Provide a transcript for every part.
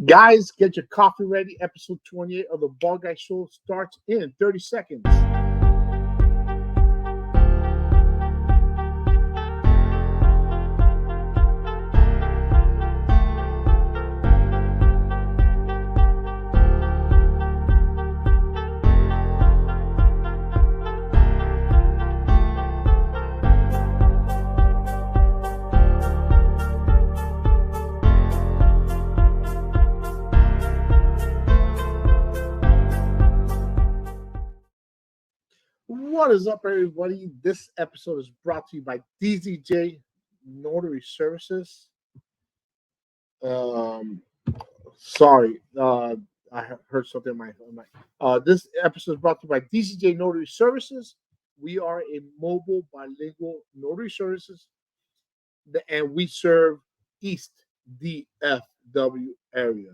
Guys, get your coffee ready. Episode 28 of the Ball Guy Show starts in 30 seconds. What is up, everybody? This episode is brought to you by DZJ Notary Services. Um, sorry, I heard something in my. This episode is brought to you by DZJ Notary Services. We are a mobile bilingual notary services, and we serve East DFW area.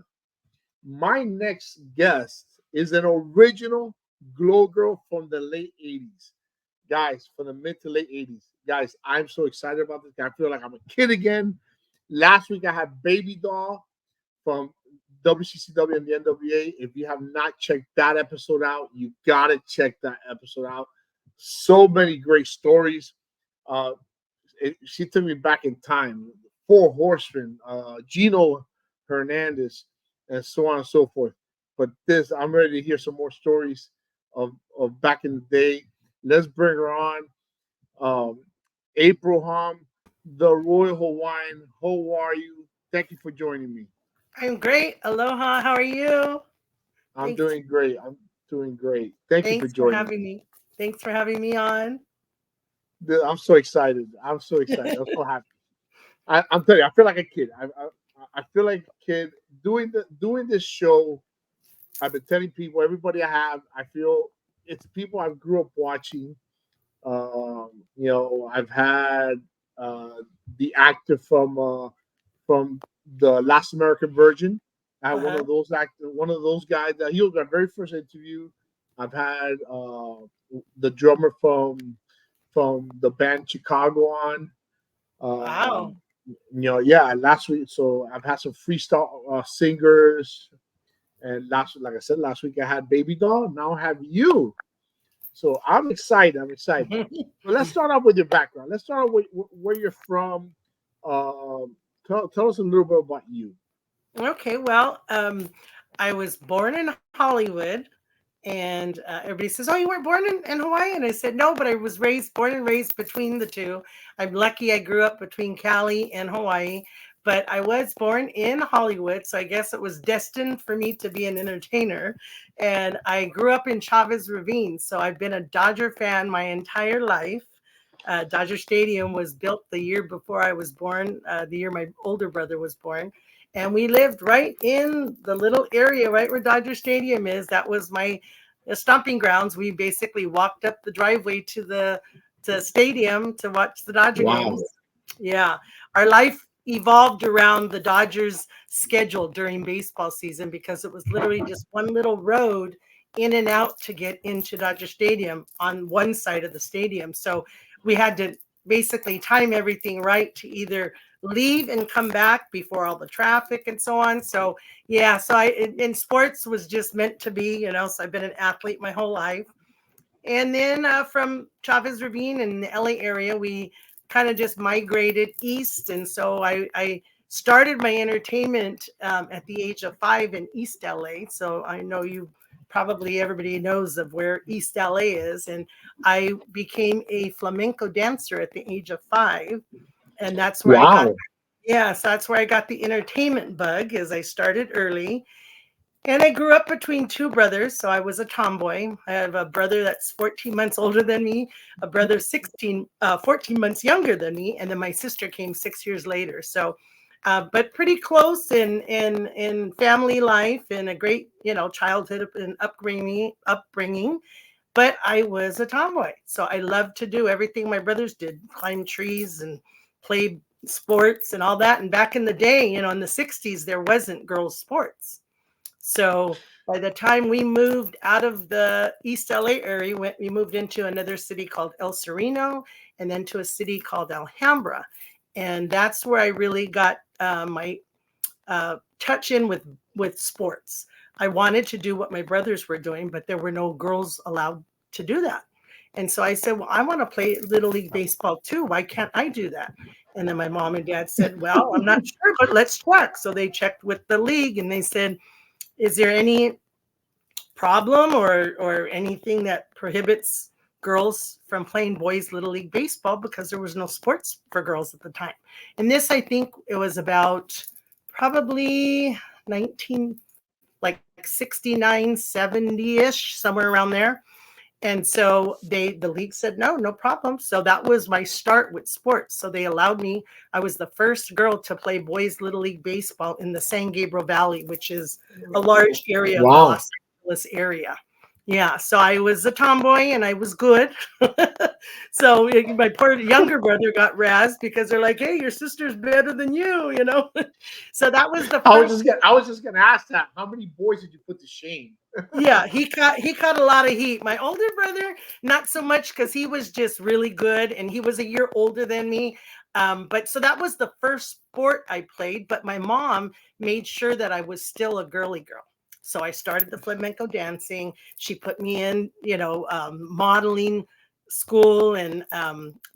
My next guest is an original glow girl from the late 80s. Guys, from the mid to late 80s. Guys, I'm so excited about this. I feel like I'm a kid again. Last week I had Baby Doll from WCCW and the NWA. If you have not checked that episode out, you got to check that episode out. So many great stories. She took me back in time. Four Horsemen, Gino Hernandez, and so on and so forth. But I'm ready to hear some more stories of back in the day. Let's bring her on. April Hom, the Royal Hawaiian. How are you? Thank you for joining me. I'm great. Aloha. How are you? I'm doing great. Thank you for joining me. Thanks for having me on. I'm so excited. I'm so happy. I'm telling you, I feel like a kid. I feel like a kid doing this show. I've been telling people, everybody I feel it's people I grew up watching. I've had the actor from the Last American Virgin. I had one of those guys that he was my very first interview. I've had the drummer from the band Chicago on. Wow. Last week. So I've had some freestyle singers, and last week I had Baby Doll. Now I have you. So I'm excited. But let's start off with your background. Let's start off with where you're from. Tell us a little bit about you. Okay. Well, I was born in Hollywood, and everybody says, "Oh, you weren't born in Hawaii?" And I said, "No, but I was born and raised between the two. I'm lucky I grew up between Cali and Hawaii, but I was born in Hollywood, so I guess it was destined for me to be an entertainer. And I grew up in Chavez Ravine, so I've been a Dodger fan my entire life. Dodger Stadium was built the year before I was born, the year my older brother was born. And we lived right in the little area right where Dodger Stadium is. That was my stomping grounds. We basically walked up the driveway to the stadium to watch the Dodger games. Yeah. Our life evolved around the Dodgers schedule during baseball season because it was literally just one little road in and out to get into Dodger Stadium on one side of the stadium. So we had to basically time everything right to either leave and come back before all the traffic and so on. So yeah, so in sports was just meant to be, so I've been an athlete my whole life. And then from Chavez Ravine in the LA area, we kind of just migrated east. And so I started my entertainment at the age of 5 in East LA. So I know probably everybody knows of where East LA is. And I became a flamenco dancer at the age of 5. And that's where so that's where I got the entertainment bug, as I started early. And I grew up between two brothers, so I was a tomboy. I have a brother that's 14 months older than me, a brother 14 months younger than me, and then my sister came 6 years later. So, but pretty close in family life and a great, childhood and upbringing. But I was a tomboy, so I loved to do everything my brothers did: climb trees and play sports and all that. And back in the day, in the 60s, there wasn't girls' sports. So by the time we moved out of the East LA area, we moved into another city called El Sereno, and then to a city called Alhambra. And that's where I really got my touch in with sports. I wanted to do what my brothers were doing, but there were no girls allowed to do that. And so I said, well, I want to play Little League Baseball too. Why can't I do that? And then my mom and dad said, well, I'm not sure, but let's check. So they checked with the league and they said, is there any problem or anything that prohibits girls from playing boys Little League Baseball, because there was no sports for girls at the time. And this, I think it was about probably 19, like 69, 70-ish, somewhere around there. And so the league said, no problem. So that was my start with sports. So they allowed me. I was the first girl to play boys Little League Baseball in the San Gabriel Valley, which is a large area of the Los Angeles area. Yeah, so I was a tomboy and I was good. So my poor younger brother got razzed because they're like, hey, your sister's better than you, you know? So that was the first. I was just gonna ask that. How many boys did you put to shame? Yeah, he caught a lot of heat. My older brother, not so much, because he was just really good and he was a year older than me. But so that was the first sport I played. But my mom made sure that I was still a girly girl. So I started the flamenco dancing. She put me in, modeling school and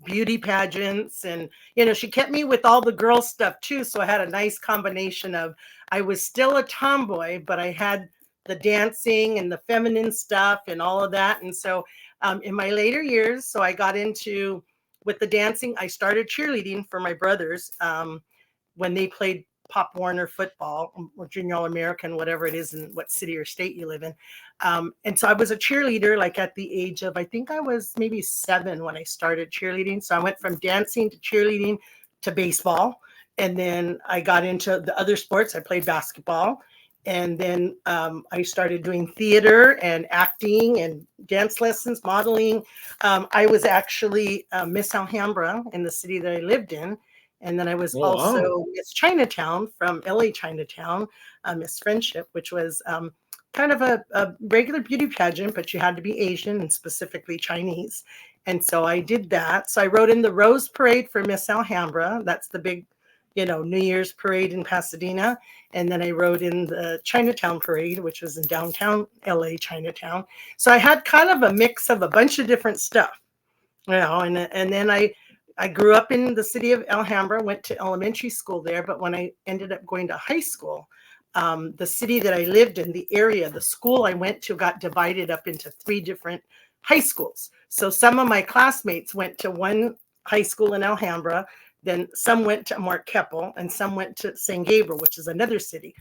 beauty pageants. And, she kept me with all the girl stuff too. So I had a nice combination of, I was still a tomboy, but I had the dancing and the feminine stuff and all of that. And so in my later years, so I got into, with the dancing, I started cheerleading for my brothers when they played Pop Warner football or Junior All-American, whatever it is, in what city or state you live in. And so I was a cheerleader, like at the age of, I think I was maybe 7 when I started cheerleading. So I went from dancing to cheerleading to baseball. And then I got into the other sports. I played basketball. And then I started doing theater and acting and dance lessons, modeling. I was actually Miss Alhambra in the city that I lived in. And then I was also Miss Chinatown from LA Chinatown, Miss Friendship, which was kind of a regular beauty pageant, but you had to be Asian and specifically Chinese. And so I did that. So I rode in the Rose Parade for Miss Alhambra. That's the big, New Year's parade in Pasadena. And then I rode in the Chinatown Parade, which was in downtown LA Chinatown. So I had kind of a mix of a bunch of different stuff, and then I grew up in the city of Alhambra, went to elementary school there. But when I ended up going to high school, the city that I lived in, the area, the school I went to got divided up into 3 different high schools. So some of my classmates went to one high school in Alhambra, then some went to Mark Keppel, and some went to San Gabriel, which is another city.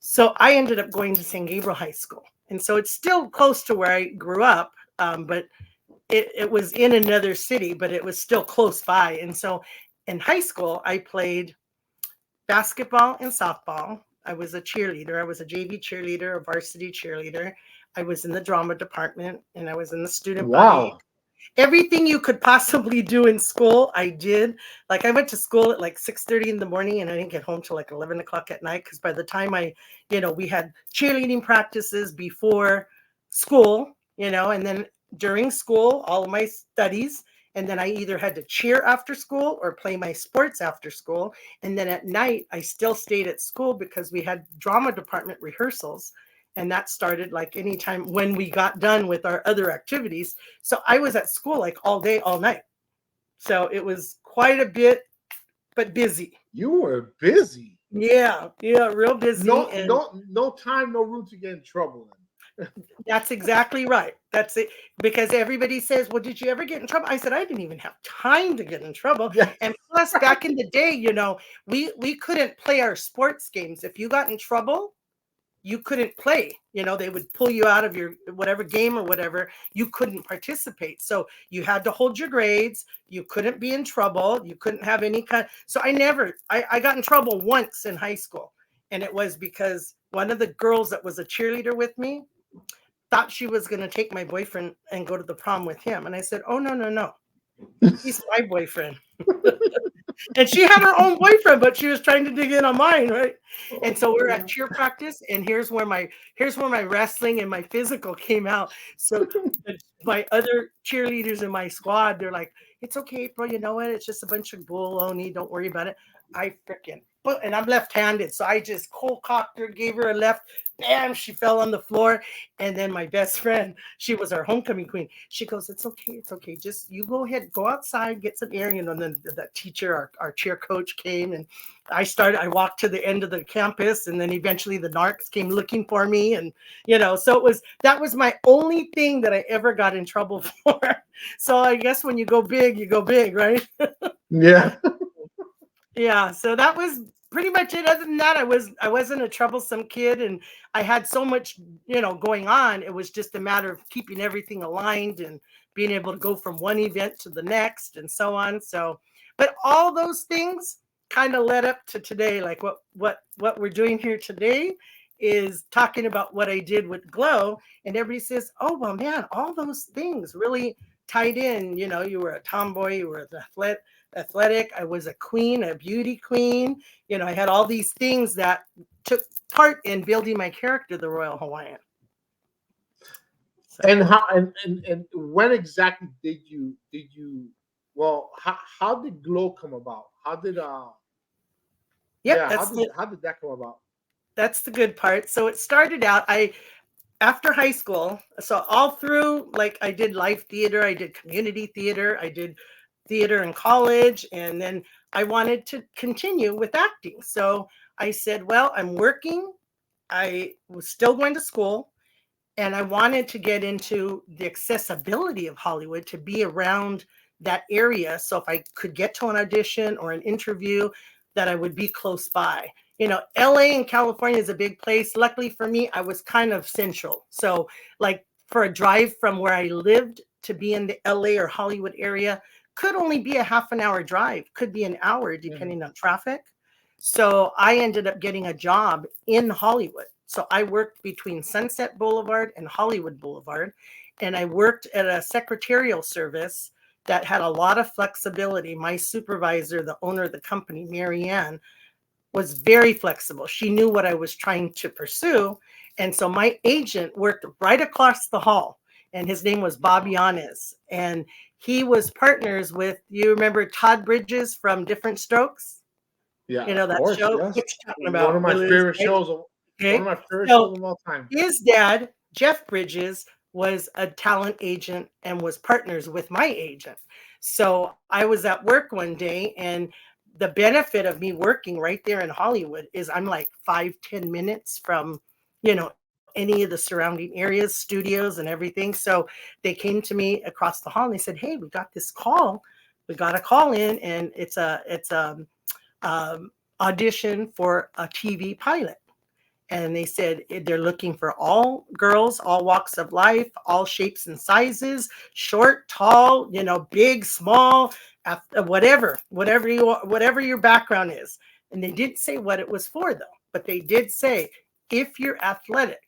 So I ended up going to San Gabriel High School. And so it's still close to where I grew up, but it was in another city, but it was still close by. And so in high school, I played basketball and softball. I was a cheerleader. I was a JV cheerleader, a varsity cheerleader. I was in the drama department, and I was in the student body. Everything you could possibly do in school, I did. Like I went to school at like 6:30 in the morning, and I didn't get home till like 11 o'clock at night. Because by the time we had cheerleading practices before school, and then during school, all of my studies. And then I either had to cheer after school or play my sports after school. And then at night, I still stayed at school because we had drama department rehearsals. And that started like anytime when we got done with our other activities. So I was at school like all day, all night. So it was quite a bit, but busy. You were busy. Yeah, real busy. No time, no room to get in trouble. That's exactly right. That's it. Because everybody says, well, did you ever get in trouble? I said, I didn't even have time to get in trouble. Yeah. And plus, back in the day, we couldn't play our sports games. If you got in trouble, you couldn't play. They would pull you out of your whatever game or whatever. You couldn't participate. So you had to hold your grades. You couldn't be in trouble. You couldn't have any kind. So I got in trouble once in high school. And it was because one of the girls that was a cheerleader with me thought she was going to take my boyfriend and go to the prom with him. And I said, oh, no. He's my boyfriend. And she had her own boyfriend, but she was trying to dig in on mine, right? And so we're at cheer practice, and here's where my wrestling and my physical came out. So my other cheerleaders in my squad, they're like, it's okay, bro. You know what? It's just a bunch of baloney. Don't worry about it. I freaking and I'm left-handed, so I just cold cocked her, gave her a left, bam, she fell on the floor. And then my best friend, she was our homecoming queen. She goes, "It's okay, it's okay. Just you go ahead, go outside, get some air." And then the teacher, our cheer coach came, and I walked to the end of the campus, and then eventually the narcs came looking for me. And so that was my only thing that I ever got in trouble for. So I guess when you go big, right? Yeah. Yeah, so that was pretty much it. Other than that, I wasn't a troublesome kid, and I had so much, going on. It was just a matter of keeping everything aligned and being able to go from one event to the next and so on. So, but all those things kind of led up to today. Like what we're doing here today is talking about what I did with G.L.O.W. And everybody says, "Oh well, man, all those things really tied in. You were a tomboy, you were an athletic. I was a queen, a beauty queen. I had all these things that took part in building my character, the Royal Hawaiian." So, And how and when exactly did you well how did G.L.O.W come about? How did yep, yeah, how did that come about? that's the good part. So it started out, I after high school, so all through, like, I did live theater, I did community theater, I did theater in college, and then I wanted to continue with acting. So I said, well, I'm working. I was still going to school, and I wanted to get into the accessibility of Hollywood, to be around that area. So if I could get to an audition or an interview, that I would be close by. LA and California is a big place. Luckily for me, I was kind of central. So, like, for a drive from where I lived to be in the LA or Hollywood area could only be a half an hour drive, could be an hour Mhm. depending on traffic. So I ended up getting a job in Hollywood. So I worked between Sunset Boulevard and Hollywood Boulevard. And I worked at a secretarial service that had a lot of flexibility. My supervisor, the owner of the company, Mary Ann, was very flexible. She knew what I was trying to pursue. And so my agent worked right across the hall, and his name was Bobby Yanez. And he was partners with, you remember Todd Bridges from Different Strokes? Yeah, of That course, show, what yes. you're talking One of about, my Willis, favorite right? shows of one of Okay. my favorite So shows of all time. his dad, Jeff Bridges, was a talent agent and was partners with my agent. So I was at work one day, and the benefit of me working right there in Hollywood is I'm like 5-10 minutes from, any of the surrounding areas, studios and everything. So they came to me across the hall and they said, "Hey, we got this call. We got a call in, and it's a um, audition for a TV pilot." And they said they're looking for all girls, all walks of life, all shapes and sizes, short, tall, big, small, whatever your background is. And they didn't say what it was for, though, but they did say, if you're athletic,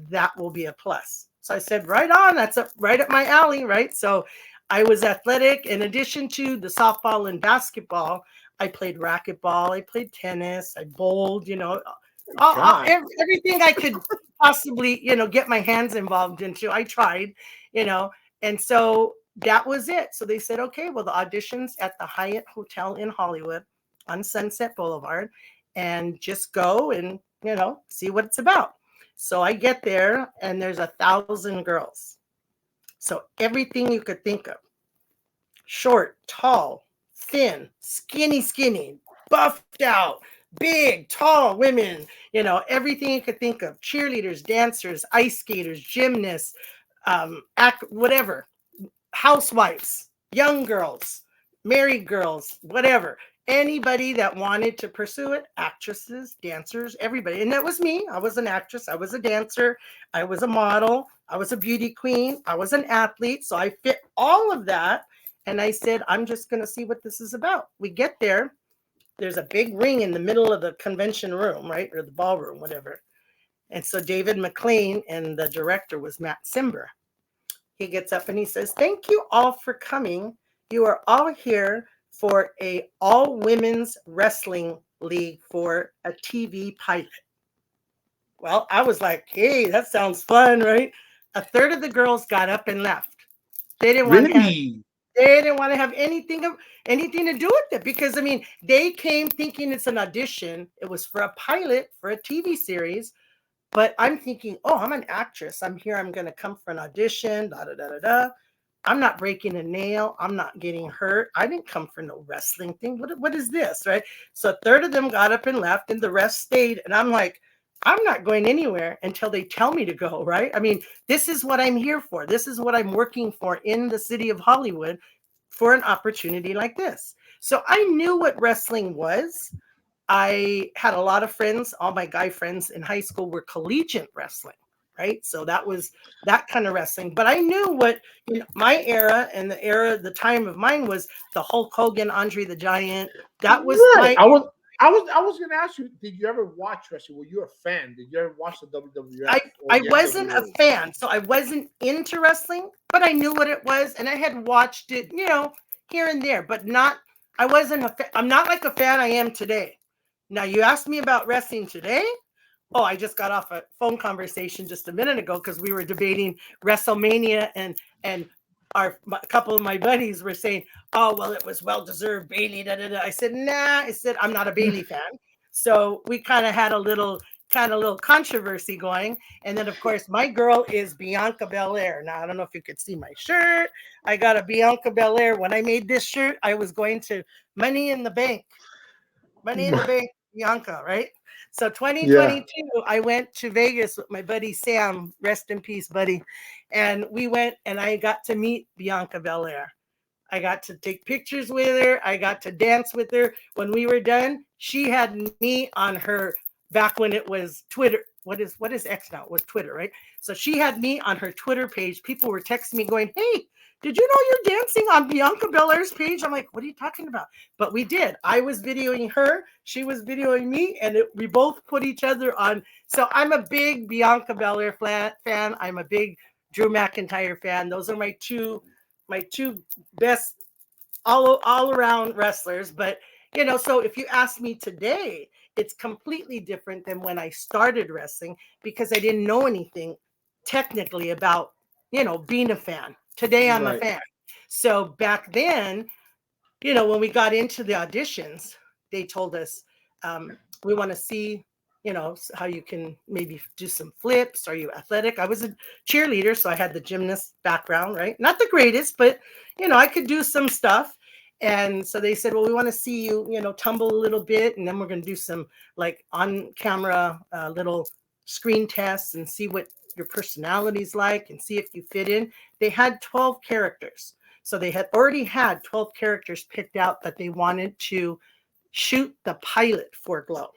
that will be a plus. So I said, right on, that's right up my alley, right? So I was athletic. In addition to the softball and basketball, I played racquetball, I played tennis, I bowled, God. everything I could possibly, get my hands involved into. I tried, you know, and so that was it. So they said, okay, well, the audition's at the Hyatt Hotel in Hollywood on Sunset Boulevard, and just go and, see what it's about. So I get there, and there's 1,000 girls. So everything you could think of: short, tall, thin, skinny, buffed out, big, tall women, everything you could think of: cheerleaders, dancers, ice skaters, gymnasts, whatever, housewives, young girls, married girls, whatever. Anybody that wanted to pursue it, actresses, dancers, everybody. And that was me. I was an actress. I was a dancer. I was a model. I was a beauty queen. I was an athlete. So I fit all of that. And I said, I'm just going to see what this is about. We get there. There's a big ring in the middle of the convention room, right? Or the ballroom, whatever. And so David McLean, and the director was Matt Simber. He gets up and he says, "Thank you all for coming. You are all here for a all women's wrestling league for a TV pilot." Well, I was like, hey, that sounds fun, right? A third of the girls got up and left. They didn't want hands. Really? They didn't want to have anything to do with it because I mean they came thinking it's an audition. It was for a pilot for a TV series, but I'm thinking, oh, I'm an actress. I'm here. I'm going to come for an audition. Da da da da da. I'm not breaking a nail. I'm not getting hurt. I didn't come for no wrestling thing. What is this, right? So a third of them got up and left, and the rest stayed. And I'm like, I'm not going anywhere until they tell me to go, right? I mean, this is what I'm here for. This is what I'm working for in the city of Hollywood for an opportunity like this. So I knew what wrestling was. I had a lot of friends. All my guy friends in high school were collegiate wrestling, right? So that was that kind of wrestling. But I knew what my era and the time of mine was the Hulk Hogan, Andre the Giant. That was Right. my. I was gonna ask you, did you ever watch wrestling? Were you a fan? Did you ever watch the WWF? I wasn't a fan, so I wasn't into wrestling, but I knew what it was, and I had watched it, here and there, but not. I wasn't I'm not like a fan I am today. Now you asked me about wrestling today. Oh, I just got off a phone conversation just a minute ago because we were debating WrestleMania and a couple of my buddies were saying, "Oh, well, it was well deserved, Bailey." Da, da, da. I said, "Nah." I said, "I'm not a Bailey fan." So we kind of had a little controversy going, and then of course my girl is Bianca Belair. Now I don't know if you could see my shirt. I got a Bianca Belair. When I made this shirt, I was going to Money in the Bank. Money in the Bank, Bianca, right? So 2022, I went to Vegas with my buddy Sam, rest in peace, buddy. And we went and I got to meet Bianca Belair. I got to take pictures with her. I got to dance with her. When we were done, she had me on her back when it was Twitter. What is X now? It was Twitter, right? So she had me on her Twitter page. People were texting me going, "Hey, did you know you're dancing on Bianca Belair's page?" I'm like, "What are you talking about?" But we did. I was videoing her. She was videoing me. And we both put each other on. So I'm a big Bianca Belair fan. I'm a big Drew McIntyre fan. Those are my two best all around wrestlers. But so if you ask me today, it's completely different than when I started wrestling because I didn't know anything technically about being a fan. Today I'm a fan. So back then, when we got into the auditions, they told us, we want to see how you can maybe do some flips. Are you athletic? I was a cheerleader, so I had the gymnast background, right? Not the greatest, but I could do some stuff. And so they said, well, we want to see you tumble a little bit, and then we're going to do some like on camera little screen tests and see what your personality's like and see if you fit in. They had 12 characters, so they had already had 12 characters picked out that they wanted to shoot the pilot for G.L.O.W.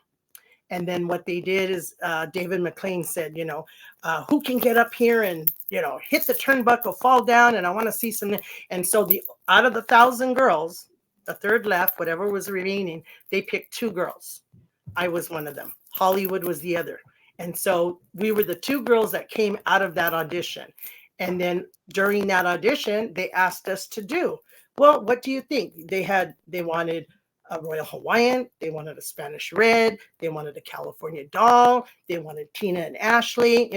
And then what they did is David McLean said, who can get up here and, hit the turnbuckle, fall down, and I want to see some. And so out of the 1,000 girls, the third left, whatever was remaining, they picked 2 girls. I was one of them. Hollywood was the other. And so we were the 2 girls that came out of that audition. And then during that audition, they asked us to do, well, what do you think? They wanted a Royal Hawaiian, they wanted a Spanish Red, they wanted a California Doll, they wanted Tina and Ashley.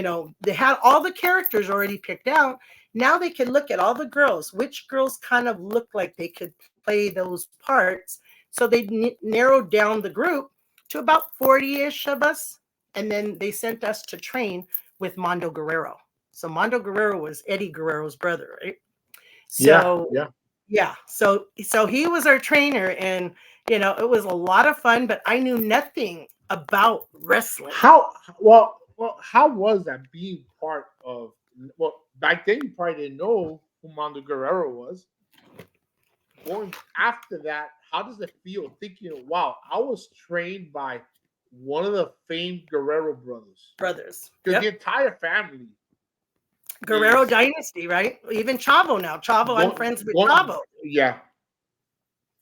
They had all the characters already picked out. Now they could look at all the girls, which girls kind of looked like they could play those parts. So they narrowed down the group to about 40-ish of us. And then they sent us to train with Mondo Guerrero. So Mondo Guerrero was Eddie Guerrero's brother, right? So yeah. So he was our trainer, and it was a lot of fun, but I knew nothing about wrestling. How was that being part of? Well, back then you probably didn't know who Mondo Guerrero was. Going after that, how does it feel thinking, wow, I was trained by one of the famed Guerrero brothers? Yep. The entire family. Guerrero dynasty, right? Even Chavo now. I'm friends with Chavo. Yeah.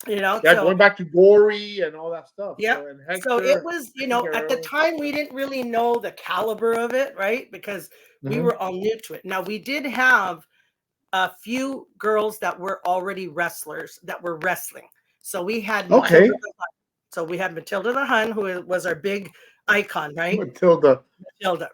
So going back to Gory and all that stuff. Yeah. So it was, at the time we didn't really know the caliber of it, right? Because we were all new to it. Now we did have a few girls that were already wrestlers that were wrestling. So we had Matilda the Hun, who was our big icon, right? Matilda,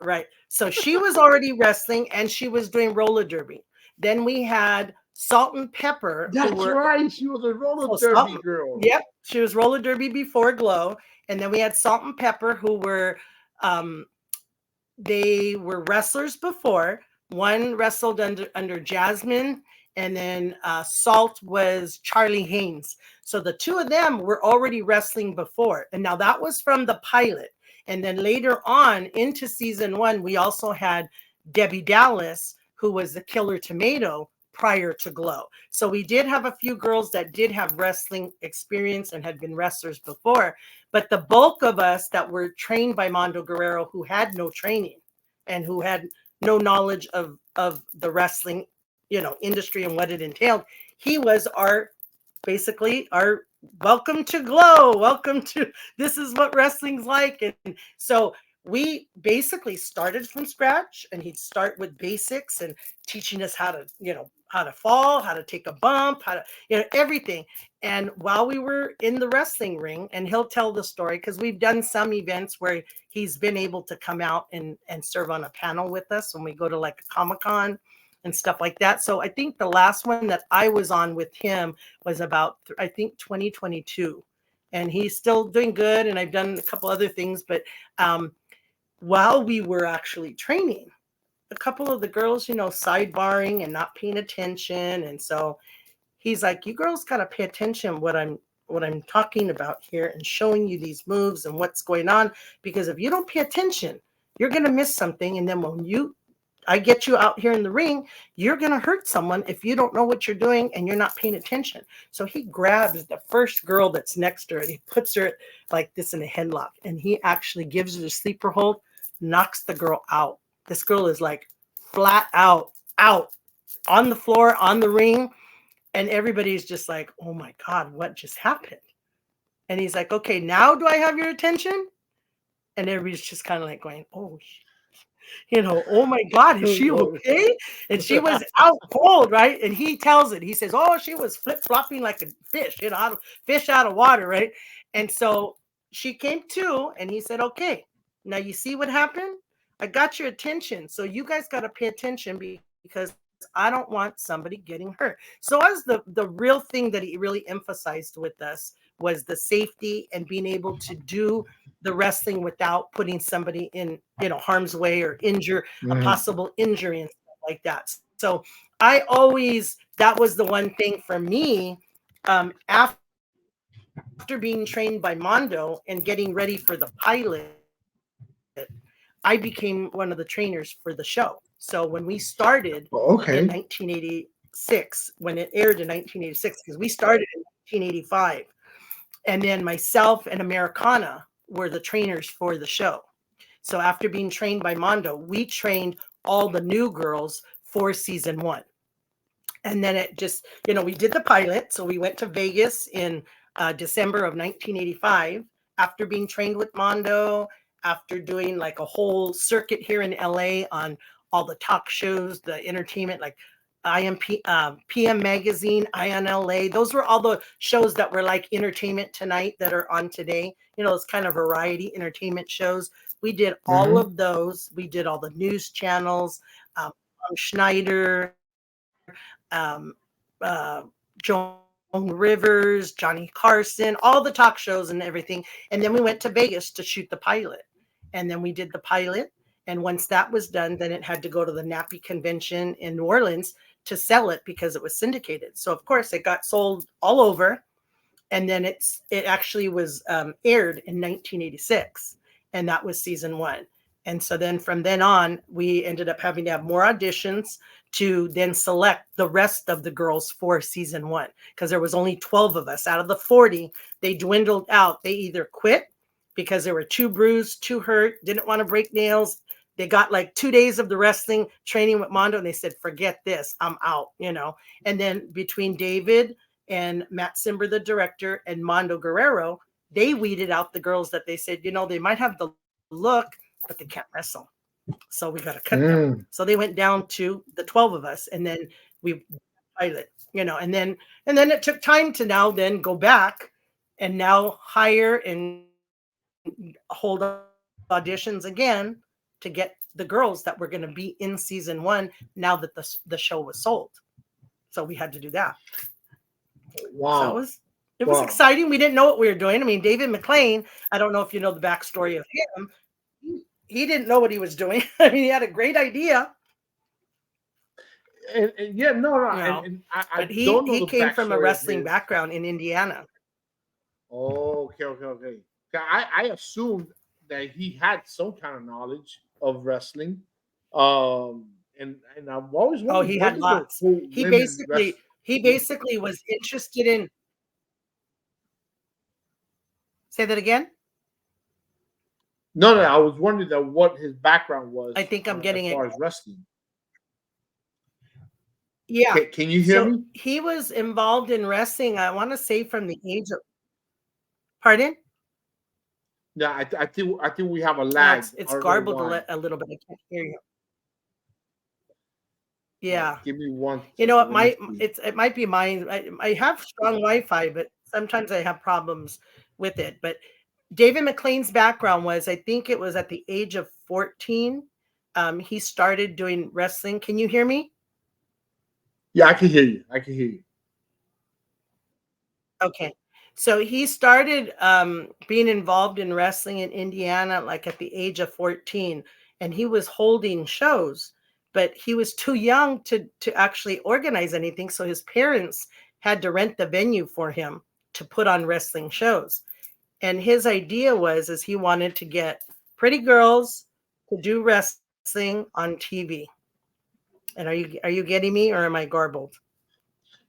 right. So she was already wrestling and she was doing roller derby. Then we had Salt and Pepper, who That's were right. She was a roller so derby girl. Yep, she was roller derby before G.L.O.W. And then we had Salt and Pepper, who were um, they were wrestlers before. One wrestled under Jasmine, and then Salt was Charlie Haynes. So the two of them were already wrestling before, and now that was from the pilot. And then later on into season 1, we also had Debbie Dallas, who was the Killer Tomato prior to G.L.O.W. So we did have a few girls that did have wrestling experience and had been wrestlers before, but the bulk of us that were trained by Mondo Guerrero, who had no training and who had no knowledge of the wrestling, industry and what it entailed, he was basically our welcome to G.L.O.W. Welcome to, this is what wrestling's like. And so we basically started from scratch, and he'd start with basics and teaching us how to fall, how to take a bump, how to, everything. And while we were in the wrestling ring, and he'll tell the story, because we've done some events where he's been able to come out and serve on a panel with us when we go to like a Comic-Con and stuff like that. So I think the last one that I was on with him was about, I think, 2022. And he's still doing good. And I've done a couple other things. But while we were actually training, a couple of the girls, sidebarring and not paying attention. And so he's like, you girls got to pay attention what I'm talking about here and showing you these moves and what's going on. Because if you don't pay attention, you're going to miss something. And then when I get you out here in the ring, you're going to hurt someone if you don't know what you're doing and you're not paying attention. So he grabs the first girl that's next to her and he puts her like this in a headlock, and he actually gives her a sleeper hold, knocks the girl out. This girl is like flat out on the floor, on the ring. And everybody's just like, oh my God, what just happened? And he's like, okay, now do I have your attention? And everybody's just kind of like going, oh, oh my God, is she okay? And she was out cold, right? And he tells it. He says, oh, she was flip-flopping like a fish, fish out of water, right? And so she came to, and he said, okay, now you see what happened? I got your attention. So you guys got to pay attention, because I don't want somebody getting hurt. So as the real thing that he really emphasized with us was the safety and being able to do the wrestling without putting somebody in, harm's way or a possible injury and stuff like that. So that was the one thing for me, after being trained by Mondo and getting ready for the pilot, I became one of the trainers for the show. So when we started in 1986, when it aired in 1986, because we started in 1985, and then myself and Americana were the trainers for the show. So after being trained by Mondo, we trained all the new girls for season 1. And then it just, we did the pilot. So we went to Vegas in December of 1985 after being trained with Mondo, after doing like a whole circuit here in LA on all the talk shows, the entertainment, like PM Magazine, Ion LA. Those were all the shows that were like Entertainment Tonight that are on today. Those kind of variety entertainment shows. We did all of those. We did all the news channels, Schneider, Joan Rivers, Johnny Carson, all the talk shows and everything. And then we went to Vegas to shoot the pilot. And then we did the pilot. And once that was done, then it had to go to the NAPI convention in New Orleans to sell it because it was syndicated. So of course it got sold all over. And then it actually was aired in 1986. And that was season 1. And so then from then on, we ended up having to have more auditions to then select the rest of the girls for season 1, because there was only 12 of us out of the 40. They dwindled out. They either quit because they were too bruised, too hurt, didn't want to break nails. They got like 2 days of the wrestling training with Mondo, and they said, forget this, I'm out, And then between David and Matt Simber, the director, and Mondo Guerrero, they weeded out the girls that they said, they might have the look, but they can't wrestle. So we got to cut them. So they went down to the 12 of us, and then we pilot, and then it took time to now then go back and now hire and hold auditions again to get the girls that were going to be in season 1 now that the show was sold. So we had to do that. So Wow. it was Wow. exciting. We didn't know what we were doing. I mean, David McLean, I don't know if you know the backstory of him. He didn't know what he was doing. I mean, he had a great idea, And yeah, no, you know, and but I don't know he the came from a backstory of wrestling his. background in Indiana. Oh, okay. Yeah, I assumed that he had some kind of knowledge of wrestling. And I've always Oh, wondered, he what had did the lots. whole women wrest? He basically was interested in. Say that again. No, I was wondering that what his background I was think I'm as getting it. far as wrestling. Yeah. Can you hear So me? he was involved in wrestling, I want to say from the age of, pardon? Yeah, I think we have a lag. It's I don't know garbled why. a little bit. I can't hear you. All right, Yeah. give me one You know, second. Let me see. it might be mine. I have strong Wi-Fi, but sometimes I have problems with it. But David McLean's background was, I think it was at the age of 14. He started doing wrestling. Can you hear me? Yeah, I can hear you. I can hear you. Okay. So he started being involved in wrestling in Indiana like at the age of 14, and he was holding shows, but he was too young to actually organize anything. So his parents had to rent the venue for him to put on wrestling shows. And his idea was is he wanted to get pretty girls to do wrestling on TV. And are you getting me or am I garbled?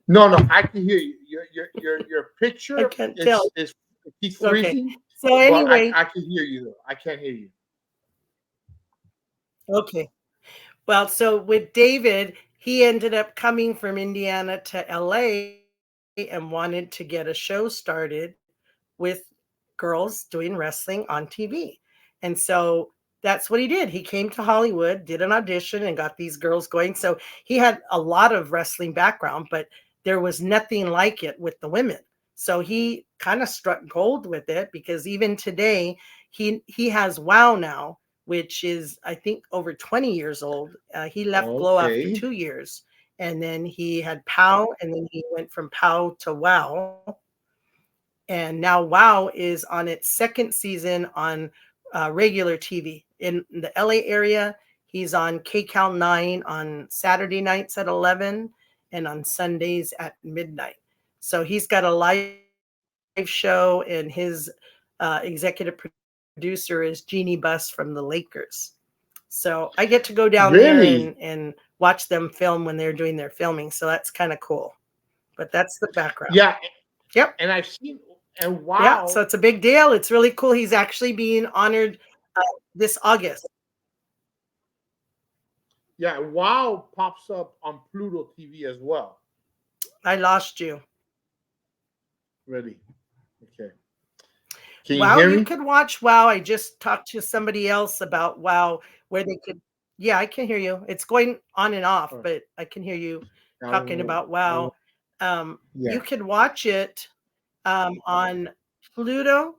No, I can hear you. Your I picture can't tell. is keep Okay. freezing, So but anyway, I can hear you though. I can't hear you. okay. Well, so with David, he ended up coming from Indiana to LA and wanted to get a show started with girls doing wrestling on TV. And so that's what he did. He came to Hollywood, did an audition, and got these girls going. So he had a lot of wrestling background, but there was nothing like it with the women. So he kind of struck gold with it because even today, he has WOW now, which is I think over 20 years old. He left G.L.O.W after Okay. 2 years, and then he had POW, and then he went from POW to WOW, and now WOW is on its second season on regular TV in the LA area. He's on KCAL 9 on Saturday nights at 11 and on Sundays at midnight. So he's got a live show, and his executive producer is Jeannie Buss from the Lakers. So I get to go down there Really? and watch them film when they're doing their filming. So that's kind of cool. But that's the background. Yeah, Yep. and I've seen and Yeah, so wow. it's a big deal. It's really cool. He's actually being honored this August. Yeah, wow pops up on Pluto TV as well. I lost you. Ready? Okay. Can you Wow, hear you me? could watch Wow. I just talked to somebody else about Wow, where they could. Yeah, I can hear you. It's going on and off, All right. but I can hear you I don't talking know. about I don't know. Wow. Yeah. You could watch it on Pluto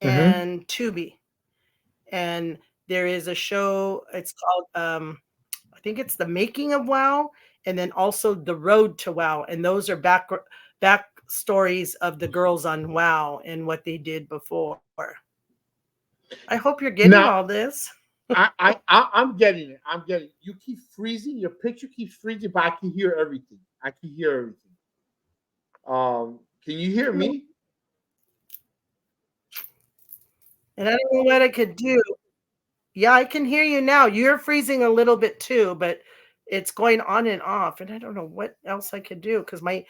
Mm-hmm. and Tubi. And there is a show, it's called I think it's The Making of WoW, and then also The Road to WoW, and those are back stories of the girls on WoW and what they did before. I hope you're getting Now all this. I'm getting it. I'm getting it. You keep freezing. Your picture keeps freezing, but I can hear everything. I can hear everything. Can you hear me? And I don't know what I could do. Yeah, I can hear you now. You're freezing a little bit too, but it's going on and off, and I don't know what else I could do because my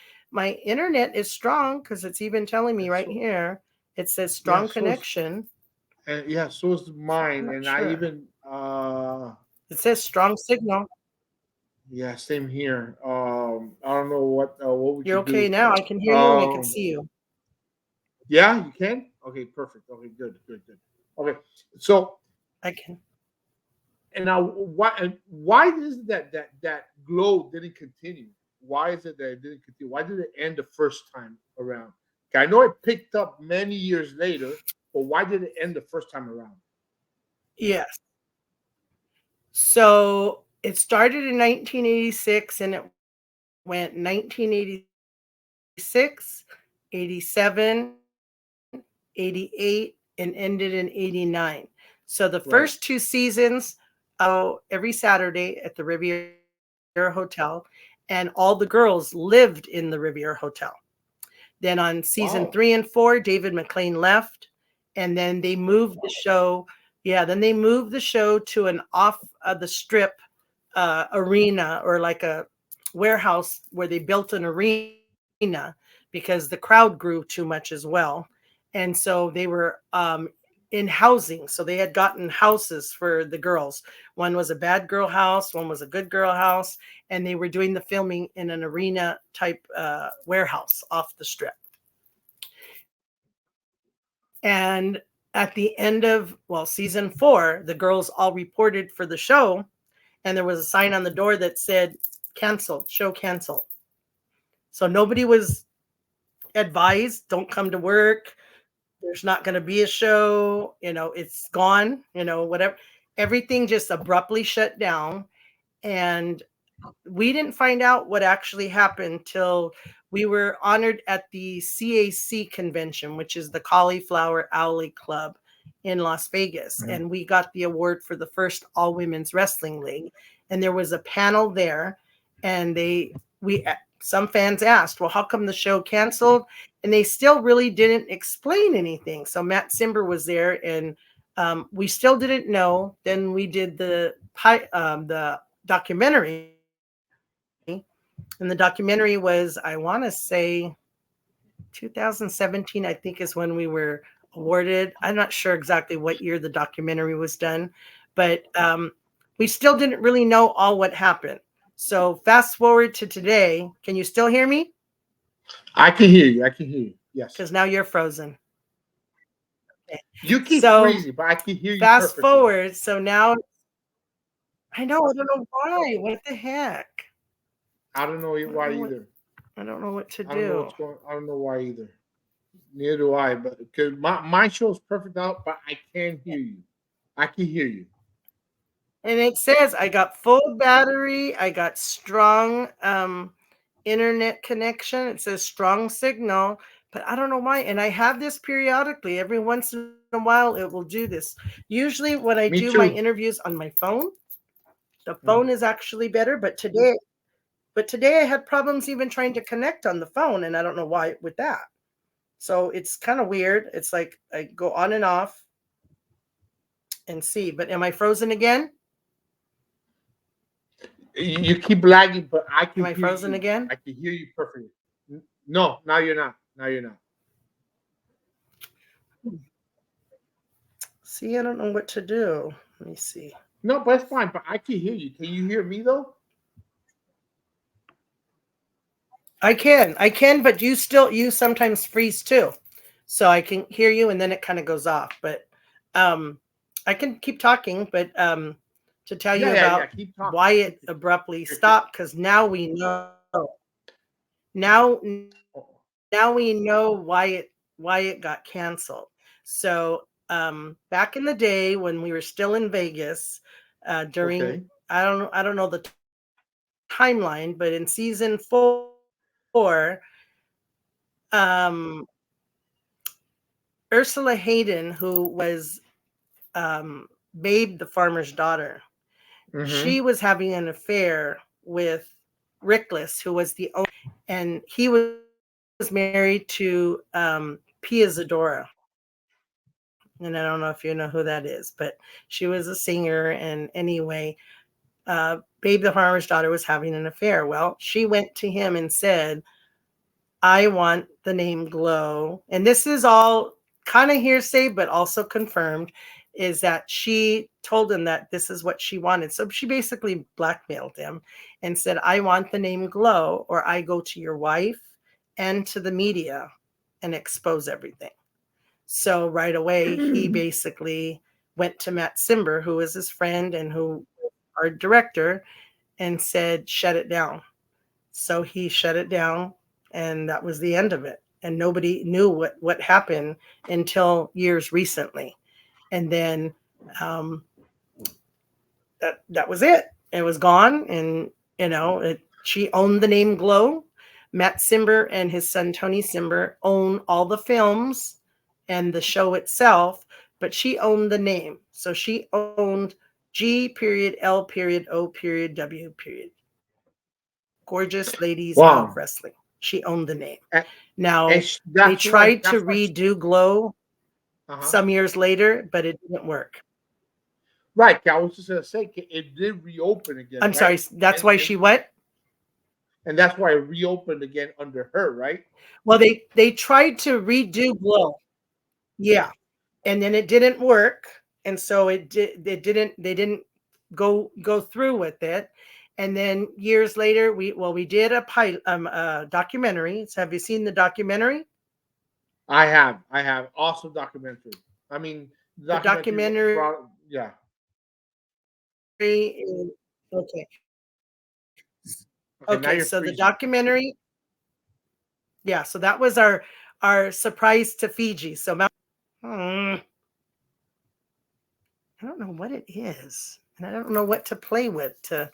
internet is strong because it's even telling me And right so here. It says yeah, strong connection. so is So I'm mine. not And I sure. even It says strong signal. yeah, same here. I don't know what we You're could okay do. now. I can hear you and I can Um, see you. yeah, you can. Okay, perfect. Okay, good. Okay, so I can. and now why is it that glow didn't continue? Why is it that it didn't continue? Why did it end the first time around? Okay, I know it picked up many years later, but why did it end the first time around? Yes. So it started in 1986 and it went 1986, 87, 88, and ended in 89. So the first Right. two seasons, every Saturday at the Riviera Hotel, and all the girls lived in the Riviera Hotel. Then on season 3 Wow. and 4, David McLean left, and then they moved the show. Yeah, then they moved the show to an off the strip arena, or like a warehouse where they built an arena because the crowd grew too much as well. And so they were in housing. So they had gotten houses for the girls. One was a bad girl house, one was a good girl house, and they were doing the filming in an arena type warehouse off the strip. And at the end of, well, season 4, the girls all reported for the show, and there was a sign on the door that said canceled, show canceled. So nobody was advised, don't come to work. There's not going to be a show, it's gone, whatever. Everything just abruptly shut down. And we didn't find out what actually happened till we were honored at the CAC convention, which is the Cauliflower Alley Club in Las Vegas. Mhm. And we got the award for the first all women's wrestling league. And there was a panel there, and some fans asked, well, how come the show canceled? And they still really didn't explain anything. So Matt Simber was there, and we still didn't know. Then we did the documentary, and the documentary was, I want to say, 2017, I think, is when we were awarded. I'm not sure exactly what year the documentary was done, but we still didn't really know all what happened. So fast forward to today. Can you still hear me? I can hear you. I can hear you. Yes. Because now you're frozen. Okay. You keep So freezing, but I can hear you fast perfectly. forward. So now, I know, I don't know why. What the heck? I don't know I don't why know what either. I don't know what to I don't know do. what's going. I don't know why either. Neither do I. But because my show's perfect out, but I can hear you. I can hear you. And it says I got full battery, I got strong internet connection. It says strong signal, but I don't know why. And I have this periodically. Every once in a while, it will do this. Usually, when I do Me my too. interviews on my phone, the phone Mhm. is actually better. But today I had problems even trying to connect on the phone, and I don't know why with that. So it's kind of weird. It's like I go on and off and see. But am I frozen again? You keep lagging, but I Am can I hear frozen you. again? I can hear you perfectly. No, now you're not. Now you're not. See, I don't know what to do. Let me see. No, but it's fine. But I can hear you. Can you hear me though? I can, but you sometimes freeze too. So I can hear you and then it kind of goes off. But um I can keep talking, but to tell you Yeah. about Keep talking. why Keep it it. abruptly Here, here. stopped, because now we know. Now we know why it got canceled. So back in the day when we were still in Vegas, during, Okay. I don't know the timeline, but in season 4, um Ursula Hayden, who was Babe the farmer's daughter, she Mm-hmm. was having an affair with Rickless, who was the owner, and he was married to Pia Zadora. And I don't know if you know who that is, but she was a singer. And anyway, Babe the farmer's daughter was having an affair. Well, she went to him and said, I want the name G.L.O.W. And this is all kind of hearsay, but also confirmed, is that she told him that this is what she wanted. So she basically blackmailed him and said, I want the name G.L.O.W., or I go to your wife and to the media and expose everything. So right away, he basically went to Matt Simber, who is his friend and who our director, and said, shut it down. So he shut it down, and that was the end of it. And nobody knew what happened until years recently. And then um, that was it. It was gone, and you know it. She owned the name G.L.O.W. Matt Simber and his son Tony Simber own all the films and the show itself, but she owned the name. So she owned G.L.O.W. Gorgeous Ladies of Wow. Wrestling. She owned the name. And, Now, they that's why tried to redo G.L.O.W. uh-huh. some years later, but it didn't work. Right. I was just gonna say it did reopen again, I'm right? sorry. That's why she what? And that's why it reopened again under her, right? Well, they tried to redo G.L.O.W. Yeah, and then it didn't work, and so it didn't they didn't go through with it. And then years later, we did a documentary. So have you seen the documentary? I have awesome documentary. I mean, the The documentary documentary brought, yeah. is okay. Okay, now Okay, you're so the freezing. documentary, yeah, so that was our surprise to Fiji. So I don't know what it is, and I don't know what to play with to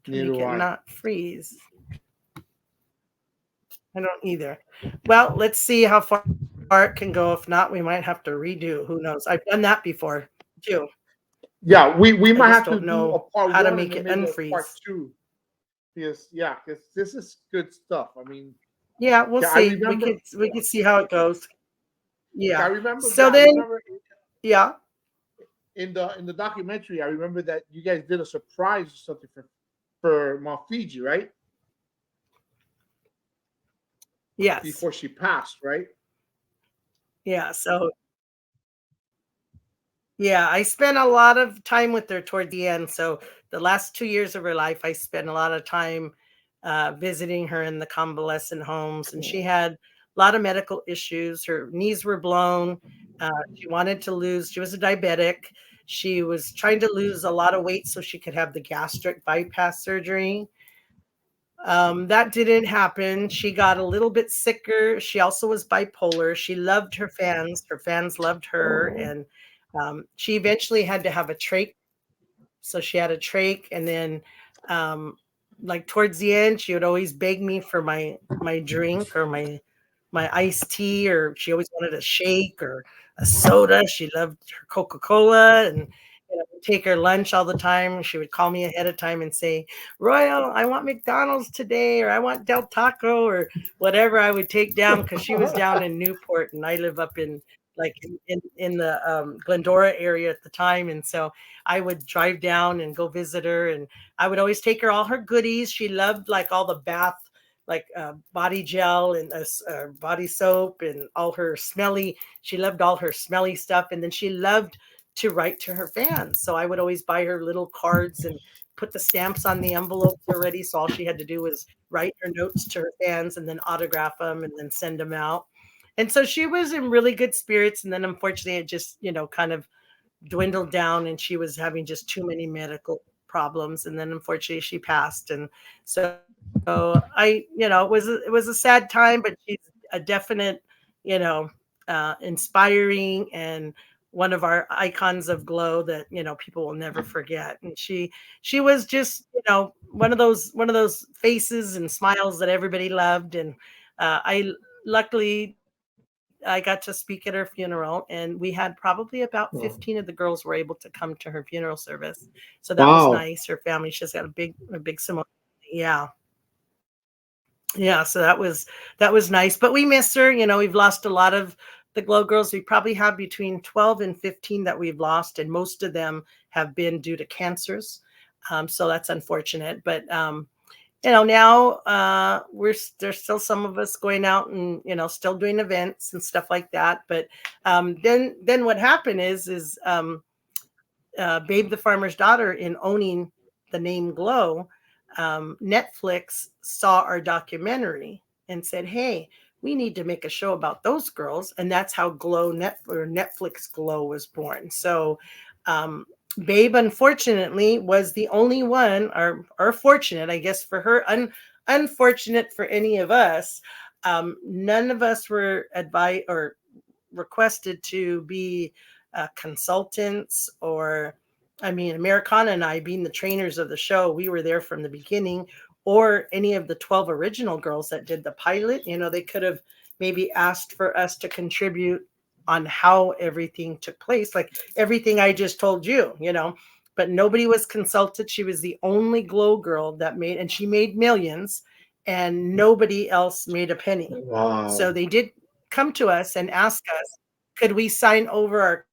Neither make do it I. not freeze. I don't either. Well, let's see how far it can go. If not, we might have to redo. Who knows? I've done that before too. Yeah, we I might just have to don't do a know part how to one and make then it maybe a part unfreeze. two. Because this is good stuff. I mean, Yeah, we'll yeah, I see. remember. We could see how it goes. I Yeah. remember. So Yeah, I then, remember yeah, in the documentary. I remember that you guys did a surprise or something for Mount Fiji, right? yes, Before she passed, right? yeah. So yeah, I spent a lot of time with her toward the end. So the last 2 years of her life, I spent a lot of time visiting her in the convalescent homes, and she had a lot of medical issues. Her knees were blown. She wanted to lose. She was a diabetic. She was trying to lose a lot of weight so she could have the gastric bypass surgery. That didn't happen. She got a little bit sicker. She also was bipolar. She loved her fans. Her fans loved her, and she eventually had to have a trach. So she had a trach, and then, like towards the end, she would always beg me for my drink or my iced tea, or she always wanted a shake or a soda. She loved her Coca Cola, and take her lunch all the time. She would call me ahead of time and say, "Royal, I want McDonald's today, or I want Del Taco, or whatever I would take down," because she was down in Newport, and I live up in like in the Glendora area at the time, and so I would drive down and go visit her, and I would always take her all her goodies. She loved like all the bath, like body gel and body soap and all her smelly. She loved all her smelly stuff, and then she loved to write to her fans. So I would always buy her little cards and put the stamps on the envelopes already. So all she had to do was write her notes to her fans and then autograph them and then send them out. And so she was in really good spirits. And then unfortunately, it just, kind of dwindled down, and she was having just too many medical problems. And then unfortunately, she passed. And so it was a sad time, but she's a definite, you know, inspiring and one of our icons of G.L.O.W. that people will never forget. And she was just one of those faces and smiles that everybody loved. And I luckily I got to speak at her funeral, and we had probably about Oh, 15 of the girls were able to come to her funeral service. So that was wow. nice. Her family, she's got a big Samoan. Yeah. Yeah. So that was nice. But we miss her. We've lost a lot of the G.L.O.W. girls. We probably have between 12 and 15 that we've lost, and most of them have been due to cancers. So that's unfortunate. But now there's still some of us going out and still doing events and stuff like that. But then what happened is Babe the Farmer's Daughter, in owning the name G.L.O.W, Netflix saw our documentary and said, "Hey, we need to make a show about those girls," and that's how Netflix G.L.O.W was born. So um, Babe, unfortunately, was the only one, or fortunate, I guess, for her, unfortunate for any of us. None of us were advised or requested to be consultants or I mean, Americana and I, being the trainers of the show, we were there from the beginning. Or any of the 12 original girls that did the pilot, they could have maybe asked for us to contribute on how everything took place, like everything I just told you, but nobody was consulted. She was the only G.L.O.W girl that made, and she made millions, and nobody else made a penny. Wow. So they did come to us and ask us, could we sign over our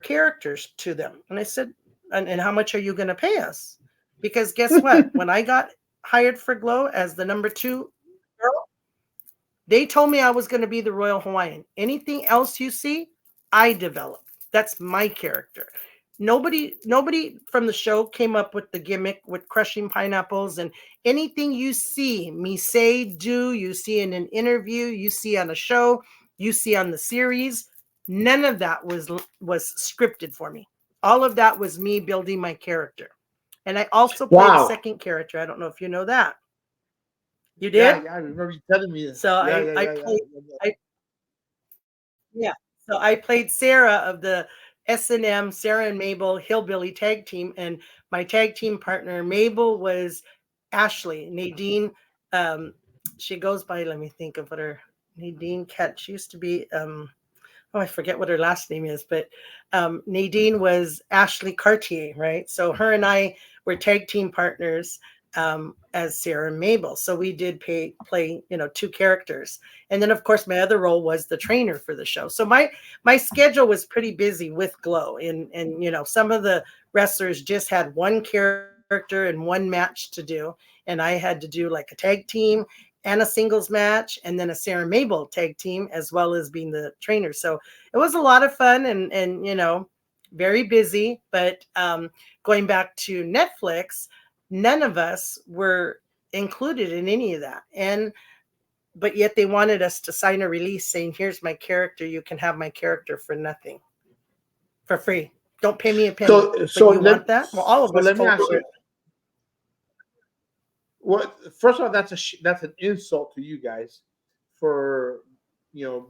characters to them? And I said, and how much are you going to pay us? Because guess what? When I got hired for G.L.O.W as the number 2 girl, they told me I was going to be the Royal Hawaiian. Anything else you see, I developed. That's my character. Nobody from the show came up with the gimmick with crushing pineapples, and anything you see me say, do, you see in an interview, you see on a show, you see on the series, none of that was scripted for me. All of that was me building my character. And I also played a Wow. second character. I don't know if you know that. You Yeah, did? yeah, I remember you telling me this. So Yeah, I yeah, I yeah, yeah. played I yeah. So I played Sarah of the S&M Sarah and Mabel Hillbilly tag team, and my tag team partner Mabel was Ashley Nadine. Um, she goes by, let me think of what her Nadine Cat. She used to be oh, I forget what her last name is, but Nadine was Ashley Cartier, right? So her and I were tag team partners as Sarah and Mabel. So we did play, 2 characters. And then of course my other role was the trainer for the show. So my schedule was pretty busy with G.L.O.W. And some of the wrestlers just had one character and one match to do. And I had to do like a tag team and a singles match, and then a Sarah Mabel tag team, as well as being the trainer. So it was a lot of fun and very busy. But going back to Netflix, none of us were included in any of that. But yet they wanted us to sign a release saying, here's my character. You can have my character for nothing, for free. Don't pay me a penny. So But you want that? Well, all of us let me told ask you. you. Well, first of all, that's an insult to you guys for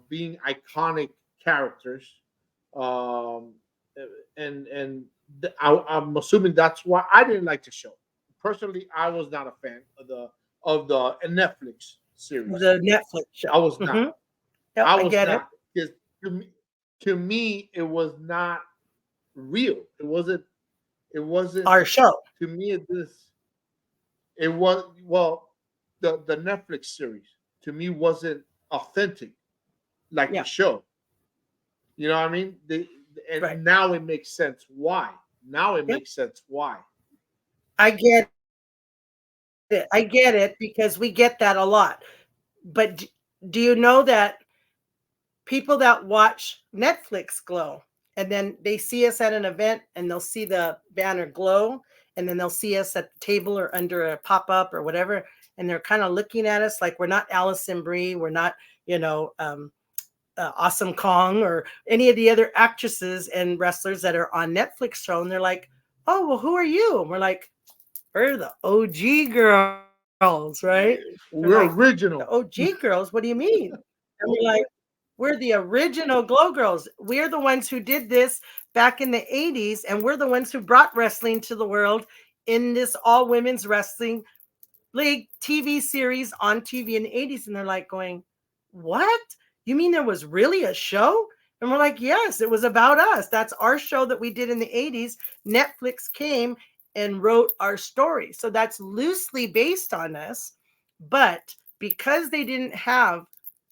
being iconic characters, um, and I'm assuming that's why I didn't like the show. Personally, I was not a fan of the Netflix series. The Netflix show. I was not. Yep, I I was get it. not, because to me it was not real. It wasn't. It wasn't Our show. to me. It was, well, the Netflix series to me wasn't authentic like Yeah. the show. You know what I mean? And Right. now it makes sense why. Now it Yep. makes sense why. I get it. I get it, because we get that a lot. But do you know that people that watch Netflix G.L.O.W, and then they see us at an event and they'll see the banner G.L.O.W, and then they'll see us at the table or under a pop-up or whatever, and they're kind of looking at us like we're not Allison Brie, we're not, Awesome Kong or any of the other actresses and wrestlers that are on Netflix show, and they're like, oh, well, who are you? And we're like, we're the OG girls, right? They're We're like, the original. OG girls? What do you mean? And we're like, we're the original G.L.O.W girls. We're the ones who did this back in the 80s, and we're the ones who brought wrestling to the world in this all women's wrestling league TV series on TV in the 80s. And they're like going, what? You mean there was really a show? And we're like, yes, it was about us. That's our show that we did in the 80s. Netflix came and wrote our story. So that's loosely based on us. But because they didn't have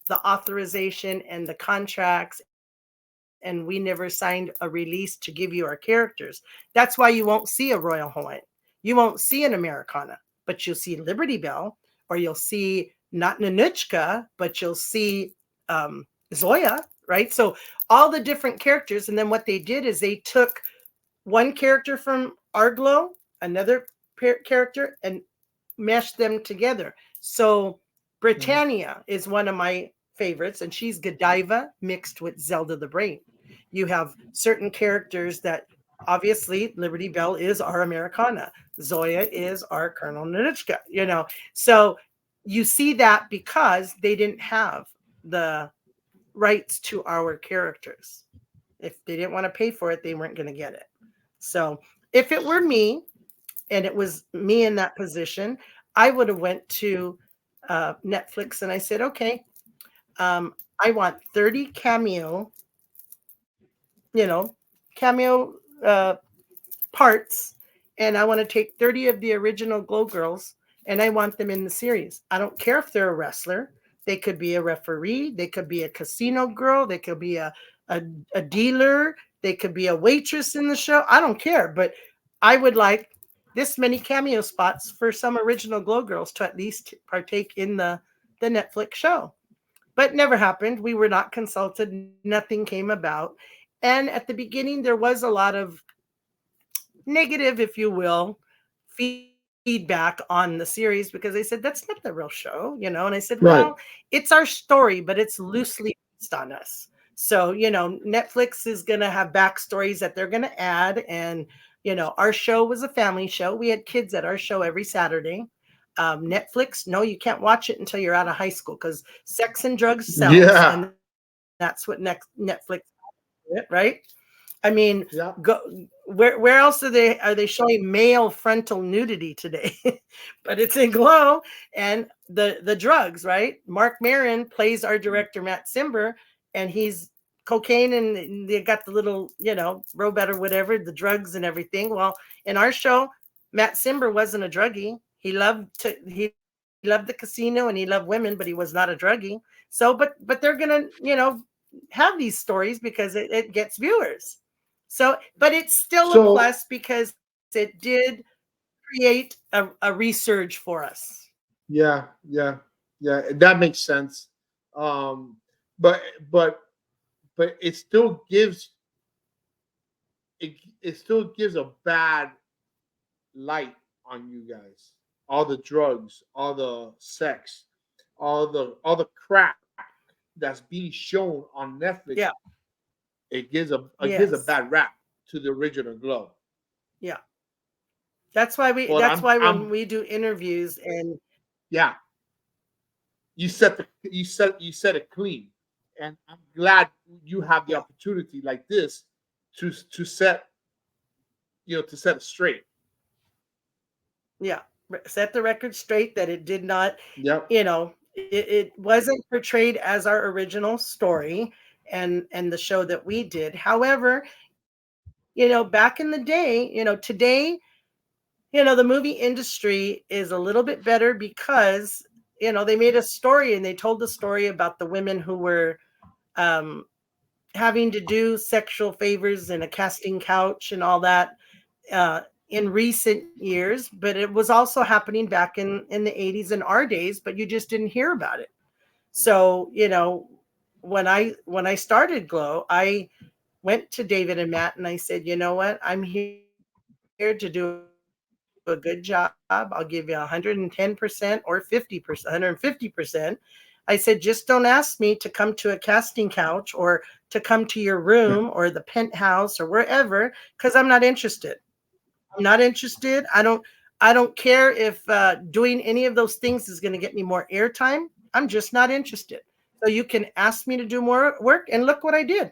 the authorization and the contracts, and we never signed a release to give you our characters, that's why you won't see a Royal Hawaiian. You won't see an Americana, but you'll see Liberty Bell, or you'll see not Nanuchka, but you'll see Zoya, right? So all the different characters. And then what they did is they took one character from our G.L.O.W, another character, and meshed them together. So Britannia is one of my favorites, and she's Godiva mixed with Zelda the Brain. You have certain characters that obviously Liberty Bell is our Americana. Zoya is our Colonel Nanuchka, So you see that because they didn't have the rights to our characters. If they didn't want to pay for it, they weren't going to get it. So if it were me and it was me in that position, I would have went to Netflix and I said, okay, I want 30 you know, cameo uh, parts, and I want to take 30 of the original Glow Girls and I want them in the series. I don't care if they're a wrestler. They could be a referee. They could be a casino girl. They could be a, a dealer. They could be a waitress in the show. I don't care. But I would like this many cameo spots for some original Glow Girls to at least partake in the Netflix show. But never happened. We were not consulted. Nothing came about. And at the beginning, there was a lot of negative, if you will, feedback on the series because they said that's not the real show, and I said, well, Right. it's our story, but it's loosely based on us. So, Netflix is going to have backstories that they're going to add. And, our show was a family show. We had kids at our show every Saturday. Netflix, no, you can't watch it until you're out of high school because sex and drugs sells. Yeah. And that's what Netflix, right? I mean, Yeah. where else are they showing male frontal nudity today? But it's in G.L.O.W. and the drugs, right? Mark Maron plays our director Matt Simber, and he's cocaine, and they got the little robot or whatever, the drugs and everything. Well, in our show, Matt Simber wasn't a druggie. He loved the casino and he loved women, but he was not a druggie. So, but they're gonna have these stories because it gets viewers. So, but it's still a So plus because it did create a resurge for us. yeah, yeah, yeah. That makes sense. Um, but but but it still gives a bad light on you guys. All the drugs, all the sex, all the crap that's being shown on Netflix. Yeah. It gives a Yes. bad rap to the original Glow. Yeah. That's why But that's why when I'm we do interviews and yeah. You set it clean, and I'm glad you have the yeah, opportunity like this to set it straight. yeah, set the record straight that it did not, Yep. it wasn't portrayed as our original story and the show that we did. However, back in the day, today, the movie industry is a little bit better because they made a story and they told the story about the women who were um, having to do sexual favors in a casting couch and all that uh, in recent years. But it was also happening back in the 80s in our days, but you just didn't hear about it. So when I started G.L.O.W, I went to David and Matt and I said, you know what, I'm here to do a good job. I'll give you 110% or 50%, 150%. I said, just don't ask me to come to a casting couch or to come to your room or the penthouse or wherever, because I'm not interested. I'm not interested. I don't care if doing any of those things is going to get me more airtime. I'm just not interested. So you can ask me to do more work, and look what I did.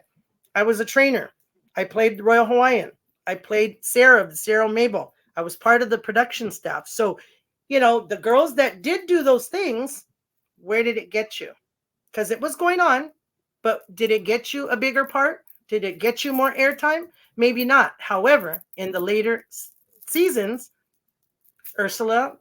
I was a trainer. I played the Royal Hawaiian. I played Sarah of the Sarah Mabel. I was part of the production staff. So, the girls that did do those things, where did it get you? Because it was going on, but did it get you a bigger part? Did it get you more airtime? Maybe not. However, in the later seasons, Ursula,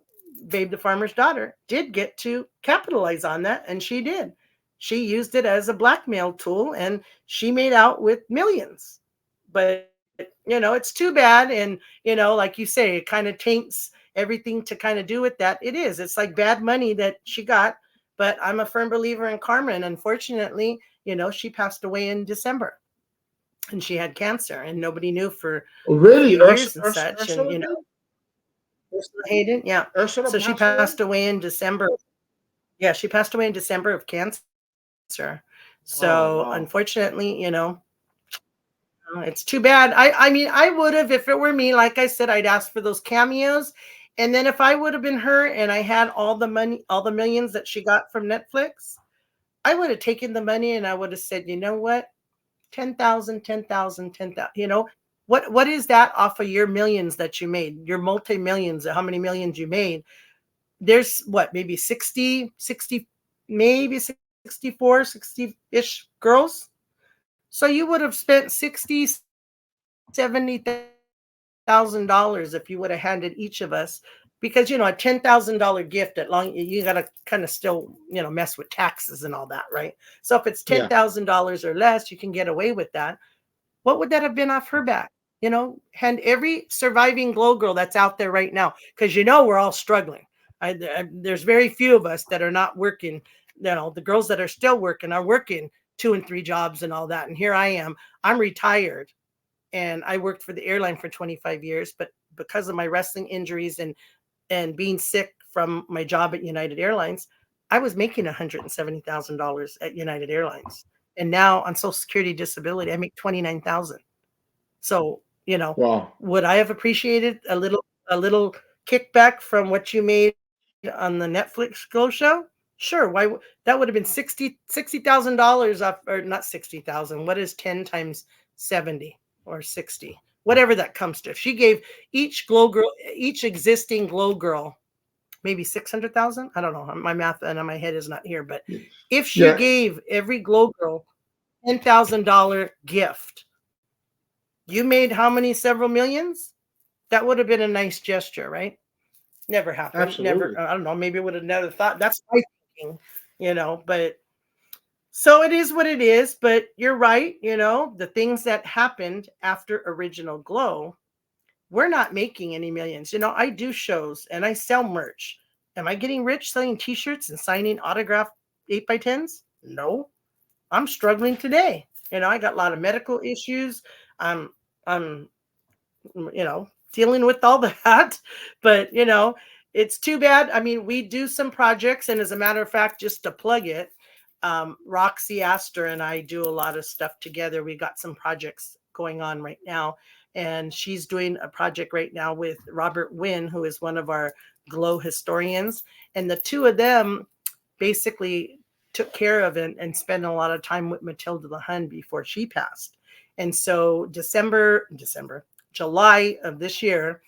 Babe the Farmer's Daughter, did get to capitalize on that, and she did. She used it as a blackmail tool, and she made out with millions. But it's too bad, and like you say, it kind of taints everything to kind of do with that. It is. It's like bad money that she got, but I'm a firm believer in karma, and unfortunately, she passed away in December, and she had cancer, and nobody knew for Oh, a really? few years and such, and Ursula did? Ursula Hayden, yeah. Ursula So she passed away? passed away in December. Yeah, she passed away in December of cancer. So Oh, wow. unfortunately, it's too bad. I mean, I would have, if it were me, like I said, I'd ask for those cameos. And then if I would have been her and I had all the money, all the millions that she got from Netflix, I would have taken the money and I would have said, you know what? 10,000, 10,000, 10,000. What is that off of your millions that you made, your multi-millions, how many millions you made? There's what, maybe 60, maybe 64, 60-ish girls. So you would have spent 60, $70,000 if you would have handed each of us, because a $10,000 gift, at long you got to kind of still mess with taxes and all that, right? So if it's Yeah. $10,000 or less, you can get away with that. What would that have been off her back? And every surviving G.L.O.W girl that's out there right now, because we're all struggling. There's very few of us that are not working. The girls that are still working are working 2 and 3 jobs and all that. And here I am. I'm retired, and I worked for the airline for 25 years. But because of my wrestling injuries and being sick from my job at United Airlines, I was making $170,000 at United Airlines. And now on Social Security disability, I make $29,000. So, Wow. would I have appreciated a little kickback from what you made on the Netflix Go show? Sure. That would have been $60,000 off, or not 60,000. What is 10 times 70 or 60? Whatever that comes to. If she gave each G.L.O.W girl, each existing G.L.O.W girl, maybe 600,000. I don't know. My math and my head is not here, but if she Yeah. gave every G.L.O.W girl $10,000 gift, you made how many several millions? That would have been a nice gesture, right? Never happened. Never. Absolutely. I don't know. Maybe I would have never thought. That's my thinking, But so it is what it is. But you're right. The things that happened after original G.L.O.W, we're not making any millions. I do shows and I sell merch. Am I getting rich selling T-shirts and signing autographed 8x10s? No, I'm struggling today. I got a lot of medical issues. I'm dealing with all that. But, it's too bad. I mean, we do some projects. And as a matter of fact, just to plug it, Roxy Astor and I do a lot of stuff together. We got some projects going on right now. And she's doing a project right now with Robert Wynn, who is one of our G.L.O.W historians. And the two of them basically took care of and spent a lot of time with Matilda the Hun before she passed. And so July of this year,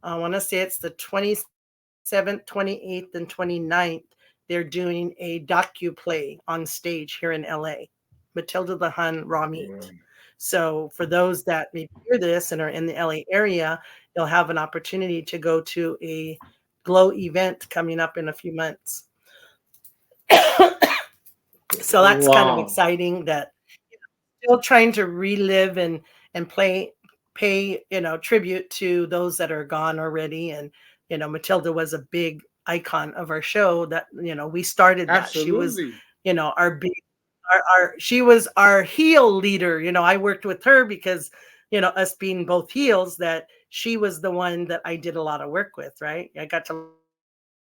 I want to say it's the 27th, 28th, and 29th, they're doing a docu-play on stage here in LA, Matilda the Hun Raw Meat. So for those that maybe hear this and are in the LA area, you'll have an opportunity to go to a G.L.O.W event coming up in a few months. So that's kind of Wow. exciting, that still trying to relive and pay tribute to those that are gone already. And Matilda was a big icon of our show, that we started that. She was Absolutely. our big she was our heel leader. I worked with her because us being both heels, that she was the one that I did a lot of work with, right? I got to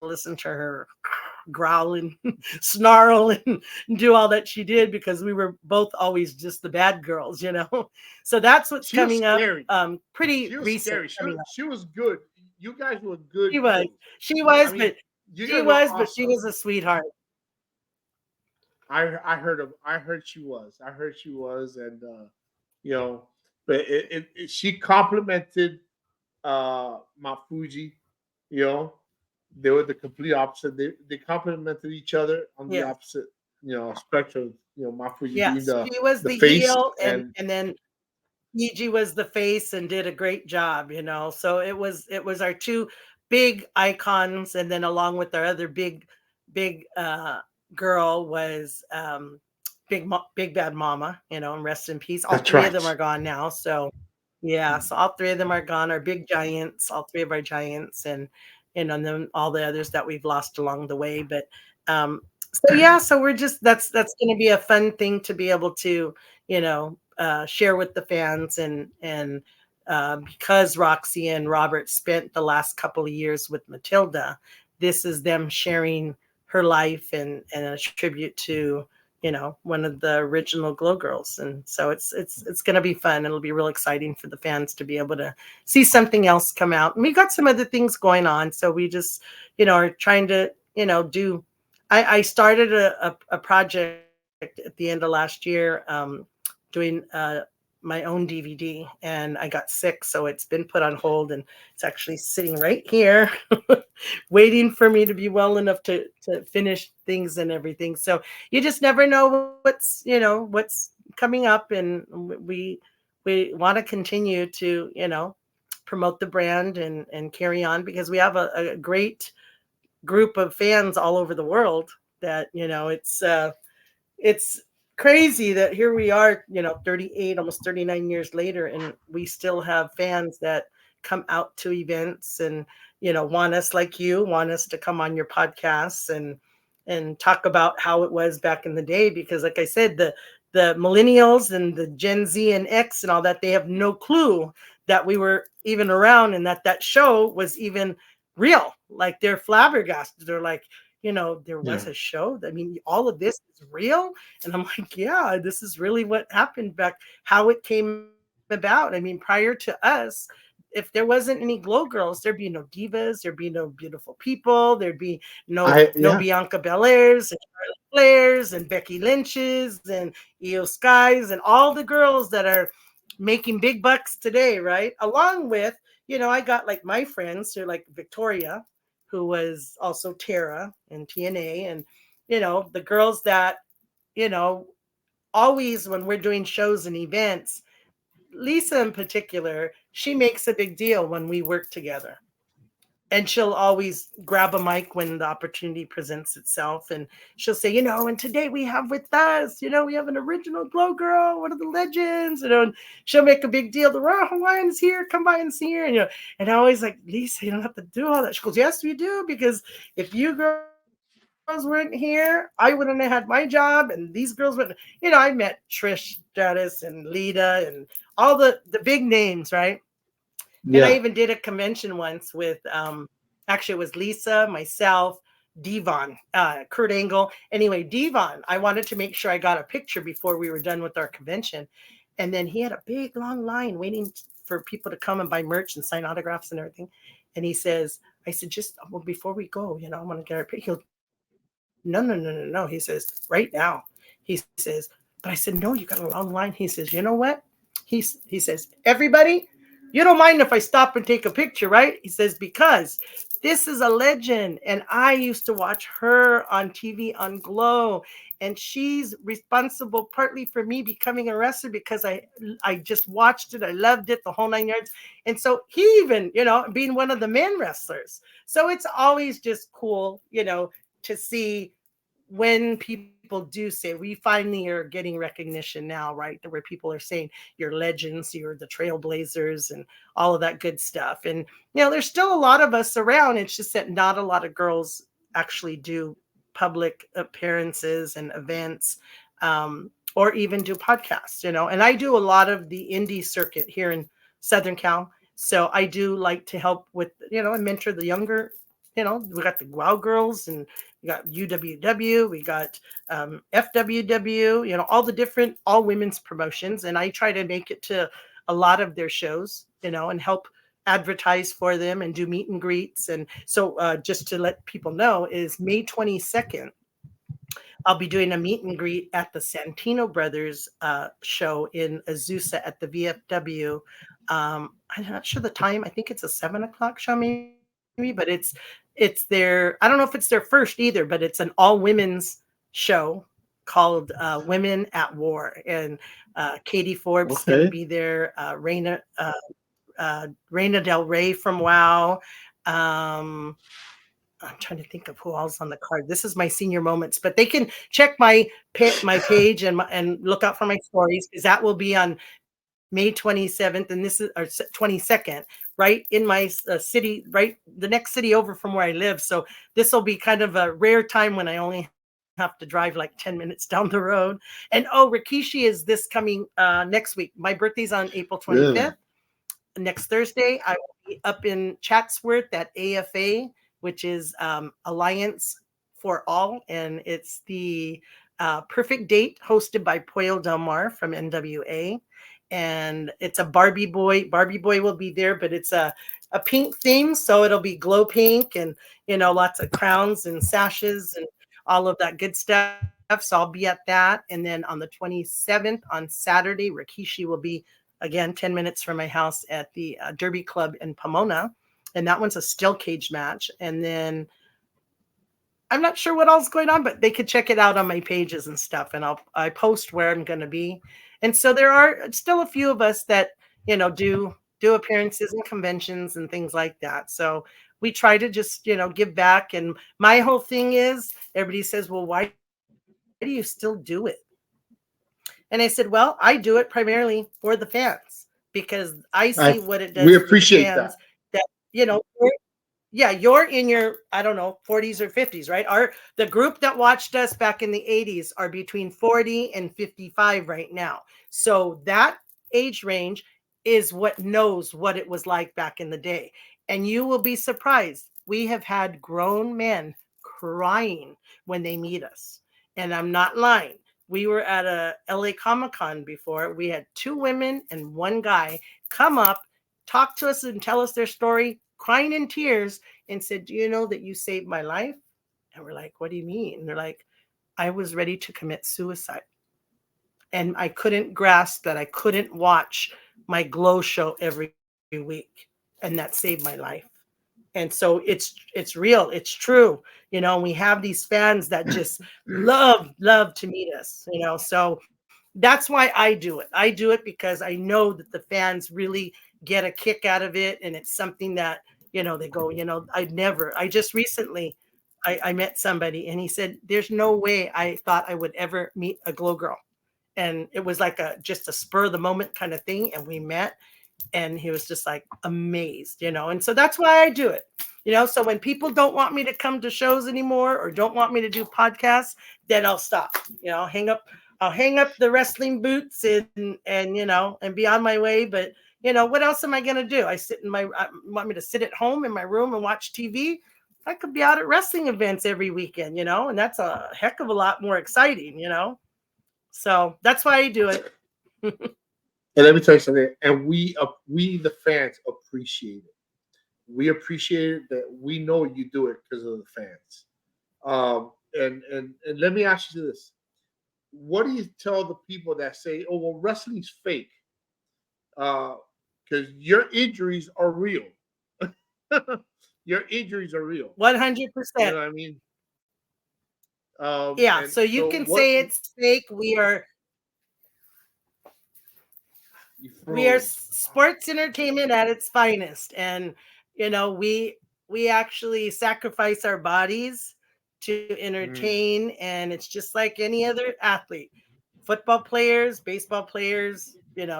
listen to her growl and snarl and do all that she did, because we were both always just the bad girls. So that's what's She was coming up, scary. pretty She was recent scary. coming up. She was good. You guys were good She was, heels. she I was, mean, but you she guys were was, but she awesome. was a sweetheart. I heard she was. I heard she was, and you know, but she complimented Mafuji. You know, they were the complete opposite. They complemented each other on the Yes. opposite, spectrum. Mafuji being Yes. the She was the face, heel, and and then Fiji was the face and did a great job. So it was our two big icons, and then along with our other big girl was Big Bad Mama, and rest in peace. All that's three of them are right. gone now. So yeah, so all three of them are gone. Our big giants, all three of our giants, and then all the others that we've lost along the way. But so yeah, so we're just that's going to be a fun thing to be able to share with the fans, and because Roxy and Robert spent the last couple of years with Matilda, this is them sharing her life, and a tribute to one of the original G.L.O.W girls. And so it's going to be fun. It'll be real exciting for the fans to be able to see something else come out. And we got some other things going on, so we just are trying to do. I started a project at the end of last year, doing my own DVD, and I got sick, so it's been put on hold, and it's actually sitting right here, waiting for me to be well enough to finish things and everything. So you just never know what's coming up, and we want to continue to promote the brand and carry on, because we have a great group of fans all over the world that it's crazy that here we are, 38, almost 39 years later, and we still have fans that come out to events and, want us, like you, want us to come on your podcasts and talk about how it was back in the day. Because like I said, the millennials and the Gen Z and X and all that, they have no clue that we were even around and that show was even real. Like they're flabbergasted. They're like, there was Yeah. a show. I mean, all of this is real. And I'm like, yeah, this is really what happened back, how it came about. I mean, prior to us, if there wasn't any Glow Girls, there'd be no divas, there'd be no beautiful people, there'd be no Yeah. Bianca Belairs and Charlotte Flairs and Becky Lynch's and Io Skies and all the girls that are making big bucks today, right? Along with, I got like my friends who are like Victoria, who was also Tara and TNA, and the girls that you know always, when we're doing shows and events, Lisa in particular, she makes a big deal when we work together. And she'll always grab a mic when the opportunity presents itself. And she'll say, and today we have with us, we have an original Glow Girl, one of the legends, and she'll make a big deal. The Royal Hawaiian is here, come by and see her. And I always like, Lisa, you don't have to do all that. She goes, yes, we do, because if you girls weren't here, I wouldn't have had my job. And these girls wouldn't, I met Trish Stratus and Lita and all the big names, right? And I Yeah. even did a convention once with, actually, it was Lisa, myself, Devon, Kurt Angle. Anyway, Devon, I wanted to make sure I got a picture before we were done with our convention. And then he had a big long line waiting for people to come and buy merch and sign autographs and everything. And he says, I said, just well, before we go, I want to get our picture. He goes, no, no, no, no, no. He says, right now. He says, but I said, no, you got a long line. He says, you know what? He says, everybody, you don't mind if I stop and take a picture, right? He says, because this is a legend. And I used to watch her on TV on Glow. And she's responsible partly for me becoming a wrestler, because I just watched it. I loved it, the whole 9 yards. And so he even, being one of the men wrestlers. So it's always just cool, to see when people do say, we finally are getting recognition now, right? Where people are saying you're legends, you're the trailblazers, and all of that good stuff. And there's still a lot of us around. It's just that not a lot of girls actually do public appearances and events, or even do podcasts. And I do a lot of the indie circuit here in Southern Cal. So I do like to help with, and mentor the younger. We got the Wow Girls, and we got UWW, we got FWW, all the different all women's promotions. And I try to make it to a lot of their shows, and help advertise for them and do meet and greets. And so just to let people know, is May 22nd, I'll be doing a meet and greet at the Santino Brothers show in Azusa at the VFW. I'm not sure the time. I think it's a 7 o'clock show, maybe, but it's their, I don't know if it's their first either, but it's an all women's show called Women at War. And Katie Forbes going to Okay. be there, Reina Del Rey from WoW. Um, I'm trying to think of who else on the card. This is my senior moments, but they can check my page and look out for my stories, because that will be on May 27th, and this is or 22nd, right in my city, right the next city over from where I live. So this will be kind of a rare time when I only have to drive like 10 minutes down the road. And Rikishi is this coming next week. My birthday's on April 25th. Really? Next Thursday, I will be up in Chatsworth at AFA, which is Alliance for All, and it's the Perfect Date hosted by Poyo Del Mar from NWA. And it's a Barbie boy. Barbie boy will be there, but it's a pink theme, so it'll be glow pink, and lots of crowns and sashes and all of that good stuff. so I'll be at that. And then on the 27th, on Saturday, Rikishi will be, again, 10 minutes from my house at the Derby Club in Pomona. And that one's a steel cage match. And then I'm not sure what else is going on, but they could check it out on my pages and stuff. And I post where I'm going to be. And so there are still a few of us that, do appearances and conventions and things like that. So we try to just, give back. And my whole thing is, everybody says, well, why do you still do it? And I said, well, I do it primarily for the fans, because I see what it does. We appreciate to the fans that you're in your, I don't know, 40s or 50s, right? The group that watched us back in the 80s are between 40 and 55 right now. So that age range is what knows what it was like back in the day. And you will be surprised. We have had grown men crying when they meet us. And I'm not lying. We were at a LA Comic-Con before. We had 2 women and 1 guy come up, talk to us and tell us their story, crying in tears, and said, do you know that you saved my life? And we're like, what do you mean? And they're like, I was ready to commit suicide. And I couldn't grasp that I couldn't watch my G.L.O.W show every week. And that saved my life. And so it's real. It's true. We have these fans that just love to meet us, so that's why I do it. I do it because I know that the fans really get a kick out of it. And it's something that, they go, I just recently, I met somebody and he said, there's no way I thought I would ever meet a G.L.O.W girl. And it was like just a spur of the moment kind of thing. And we met. And he was just like amazed, and so that's why I do it, so when people don't want me to come to shows anymore or don't want me to do podcasts, then I'll stop, I'll hang up the wrestling boots and be on my way. But, what else am I going to do? Want me to sit at home in my room and watch TV? I could be out at wrestling events every weekend, and that's a heck of a lot more exciting, so that's why I do it. And let me tell you something. And we the fans appreciate it. We appreciate it that we know you do it because of the fans. And let me ask you this: what do you tell the people that say, "Oh, well, wrestling's fake"? Because your injuries are real. Your injuries are real. 100%. You know what I mean? Yeah. So you can say it's fake. We are sports entertainment at its finest. And, we actually sacrifice our bodies to entertain. And it's just like any other athlete, football players, baseball players,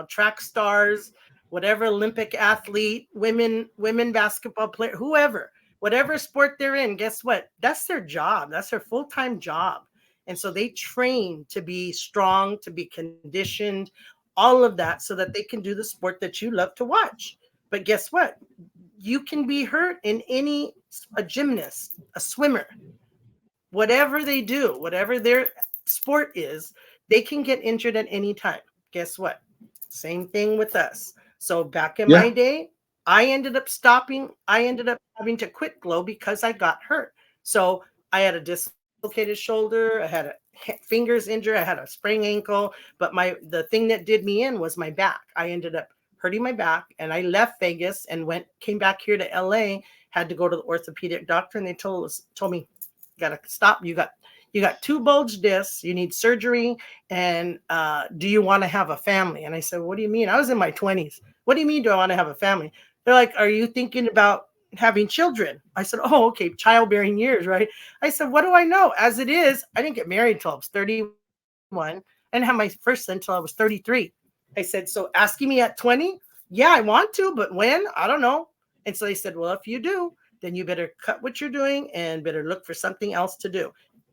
track stars, whatever Olympic athlete, women basketball player, whoever, whatever sport they're in, guess what? That's their job. That's their full-time job. And so they train to be strong, to be conditioned, all of that, so that they can do the sport that you love to watch. But guess what? You can be hurt in a gymnast, a swimmer, whatever they do, whatever their sport is, they can get injured at any time. Guess what? Same thing with us. So back in my day, I ended up having to quit G.L.O.W because I got hurt. So I had a dislocated shoulder, I had a fingers injured, I had a sprained ankle, but the thing that did me in was my back. I ended up hurting my back, and I left Vegas and came back here to LA, had to go to the orthopedic doctor, and they told me, you gotta stop. You got 2 bulge discs, you need surgery, and do you want to have a family? And I said, what do you mean? I was in my 20s. What do you mean, do I want to have a family? They're like, are you thinking about having children? I said, oh, okay, childbearing years, right? I said, what do I know? As it is, I didn't get married until I was 31. I didn't have my first son until I was 33. I said, so asking me at 20? Yeah, I want to, but when? I don't know. And so they said, well, if you do, then you better cut what you're doing and better look for something else to do.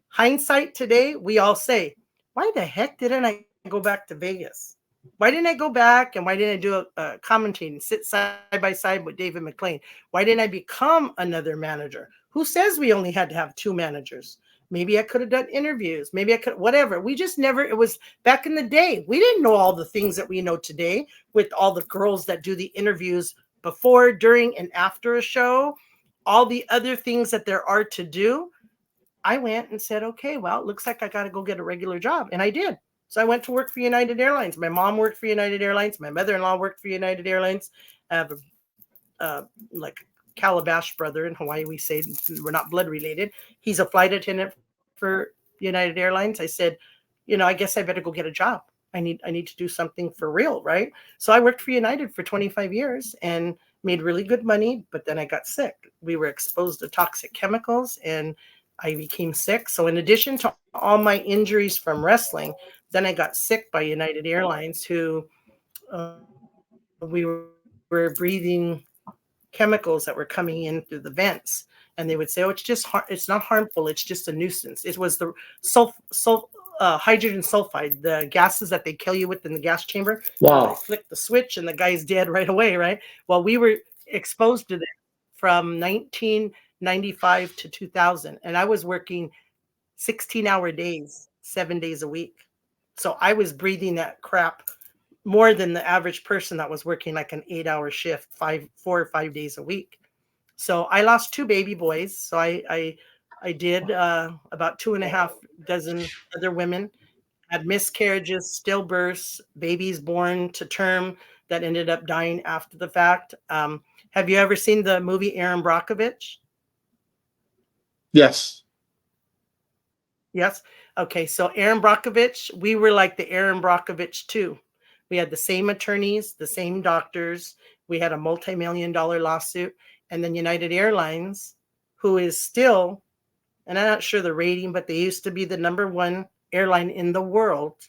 Hindsight today, we all say, why the heck didn't I go back to Vegas? Why didn't I go back, and why didn't I do a commentating, sit side by side with David McLean? Why didn't I become another manager? Who says we only had to have 2 managers? Maybe I could have done interviews. Maybe I could, whatever. We just never, it was back in the day. We didn't know all the things that we know today with all the girls that do the interviews before, during, and after a show, all the other things that there are to do. I went and said, okay, well, it looks like I got to go get a regular job. And I did. So I went to work for United Airlines. My mom worked for United Airlines. My mother-in-law worked for United Airlines. I have like Calabash brother in Hawaii. We say we're not blood related. He's a flight attendant for United Airlines. I said, I guess I better go get a job. I need to do something for real, right? So I worked for United for 25 years and made really good money, but then I got sick. We were exposed to toxic chemicals and I became sick. So in addition to all my injuries from wrestling, then I got sick by United Airlines who we were breathing chemicals that were coming in through the vents, and they would say, "Oh, it's not harmful. It's just a nuisance." It was the hydrogen sulfide, the gases that they kill you with in the gas chamber. They Wow. flick the switch, and the guy's dead right away, right? Well, we were exposed to that from 1995 to 2000, and I was working 16-hour days, 7 days a week. So I was breathing that crap more than the average person that was working like an 8-hour shift, 4 or 5 days a week. So I lost two baby boys. So I did about 2.5 dozen other women, had miscarriages, stillbirths, babies born to term that ended up dying after the fact. Have you ever seen the movie Aaron Brockovich? Yes. Yes. Okay. So Aaron Brockovich, we were like the Aaron Brockovich too. We had the same attorneys, the same doctors. We had a multi-million-dollar lawsuit. And then United Airlines, who is still, and I'm not sure the rating, but they used to be the #1 airline in the world.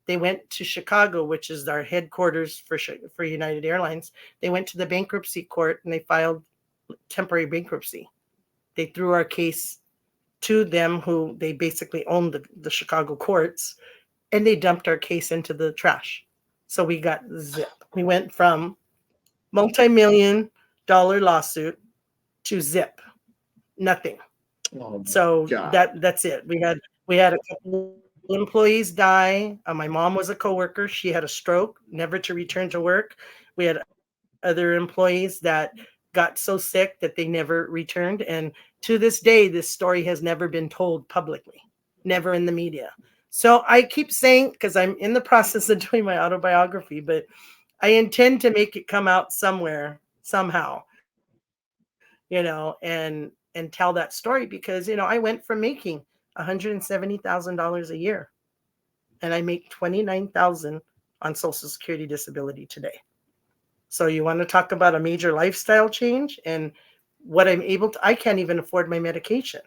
They went to Chicago, which is our headquarters for United Airlines. They went to the bankruptcy court and they filed temporary bankruptcy. They threw our case to them, who they basically owned the Chicago courts, and they dumped our case into the trash. So we got zip. We went from multi-million-dollar lawsuit to zip, nothing. Oh my So God. that's it. We had a couple employees die. My mom was a coworker. She had a stroke, never to return to work. We had other employees that got so sick that they never returned. And to this day, this story has never been told publicly, never in the media. So I keep saying, because I'm in the process of doing my autobiography, but I intend to make it come out somewhere, somehow, and tell that story because, I went from making $170,000 a year and I make 29,000 on Social Security disability today. So you want to talk about a major lifestyle change and what I'm able to, I can't even afford my medication.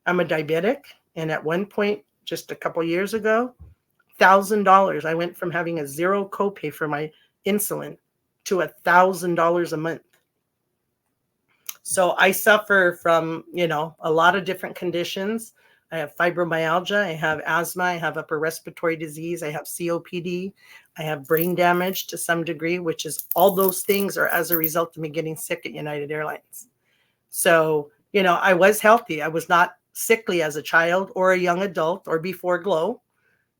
I'm a diabetic. And at one point, just a couple years ago, $1,000, I went from having a zero copay for my insulin to $1,000 a month. So I suffer from, a lot of different conditions. I have fibromyalgia, I have asthma, I have upper respiratory disease, I have COPD, I have brain damage to some degree, which is all those things are as a result of me getting sick at United Airlines. So, I was healthy. I was not sickly as a child or a young adult or before G.L.O.W.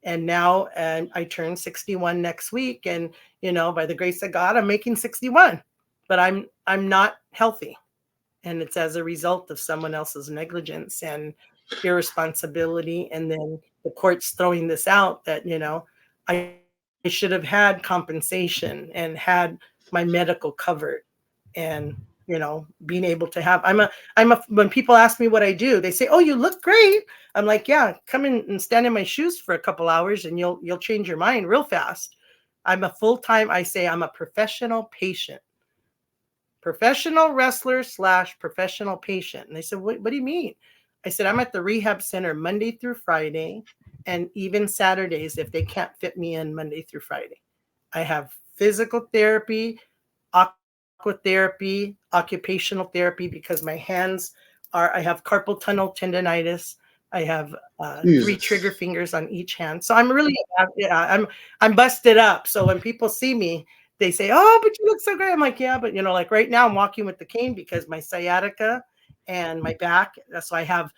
And now I turn 61 next week. And, by the grace of God, I'm making 61, but I'm not healthy. And it's as a result of someone else's negligence and irresponsibility. And then the court's throwing this out that, I should have had compensation and had my medical covered and, being able to have, when people ask me what I do, they say, "Oh, you look great." I'm like, "Yeah, come in and stand in my shoes for a couple hours and you'll change your mind real fast." I'm a full-time, I say I'm a professional patient. Professional wrestler / professional patient. And they said, what do you mean? I said, I'm at the rehab center Monday through Friday and even Saturdays if they can't fit me in Monday through Friday. I have physical therapy, aquatherapy, occupational therapy because my hands I have carpal tunnel tendonitis. I have 3 trigger Jesus. fingers on each hand. So I'm really, yeah, I'm busted up. So when people see me, they say, "Oh, but you look so great." I'm like, "Yeah, but like right now I'm walking with the cane because my sciatica and my back. So I have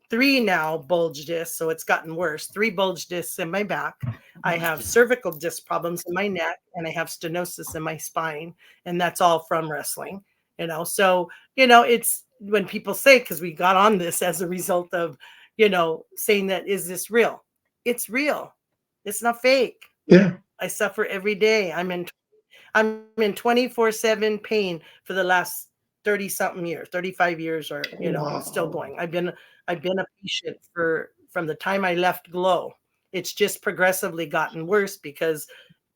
3 now bulge discs. So it's gotten worse. 3 bulge discs in my back. I have cervical disc problems in my neck and I have stenosis in my spine. And that's all from wrestling. So, when people say, because we got on this as a result of, saying that, is this real? It's real. It's not fake. Yeah. I suffer every day. I'm in 24/7 pain for the last 30 something years, 35 years, or still Wow. going. I've been a patient from the time I left G.L.O.W. It's just progressively gotten worse because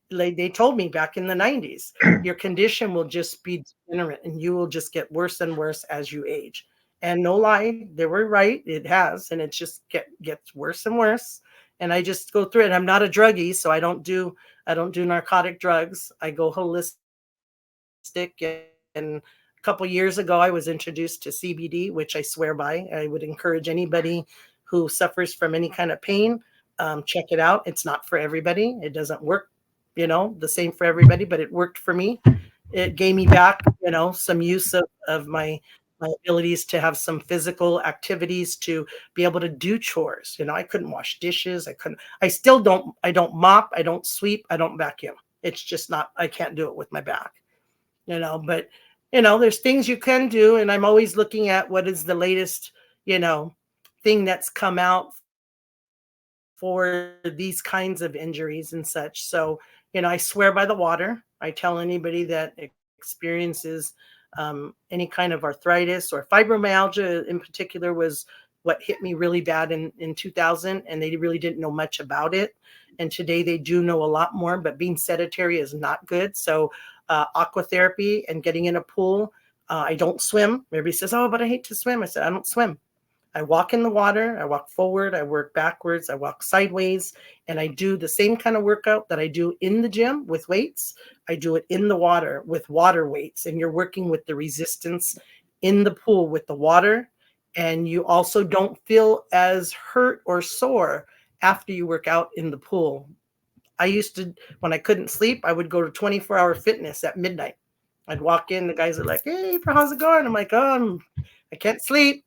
they told me back in the 90s, your condition will just be degenerate and you will just get worse and worse as you age. And no lie, they were right. It has, and it just gets worse and worse. And I just go through it. I'm not a druggie, so I don't do narcotic drugs. I go holistic. And a couple years ago, I was introduced to CBD, which I swear by. I would encourage anybody who suffers from any kind of pain, check it out. It's not for everybody. It doesn't work, the same for everybody, but it worked for me. It gave me back, some use of my abilities to have some physical activities, to be able to do chores. I couldn't wash dishes. I still don't, I don't mop, I don't sweep, I don't vacuum. It's just not, I can't do it with my back, but there's things you can do. And I'm always looking at what is the latest, thing that's come out for these kinds of injuries and such. So, I swear by the water. I tell anybody that experiences any kind of arthritis or fibromyalgia in particular was what hit me really bad in 2000, and they really didn't know much about it. And today they do know a lot more, but being sedentary is not good. So aqua therapy and getting in a pool. I don't swim. Everybody says, oh, but I hate to swim. I said, I don't swim. I walk in the water, I walk forward, I work backwards, I walk sideways, and I do the same kind of workout that I do in the gym with weights. I do it in the water with water weights, and you're working with the resistance in the pool with the water. And you also don't feel as hurt or sore after you work out in the pool. I used to, when I couldn't sleep, I would go to 24-hour fitness at midnight. I'd walk in, the guys are like, hey, how's it going? I'm like, I can't sleep,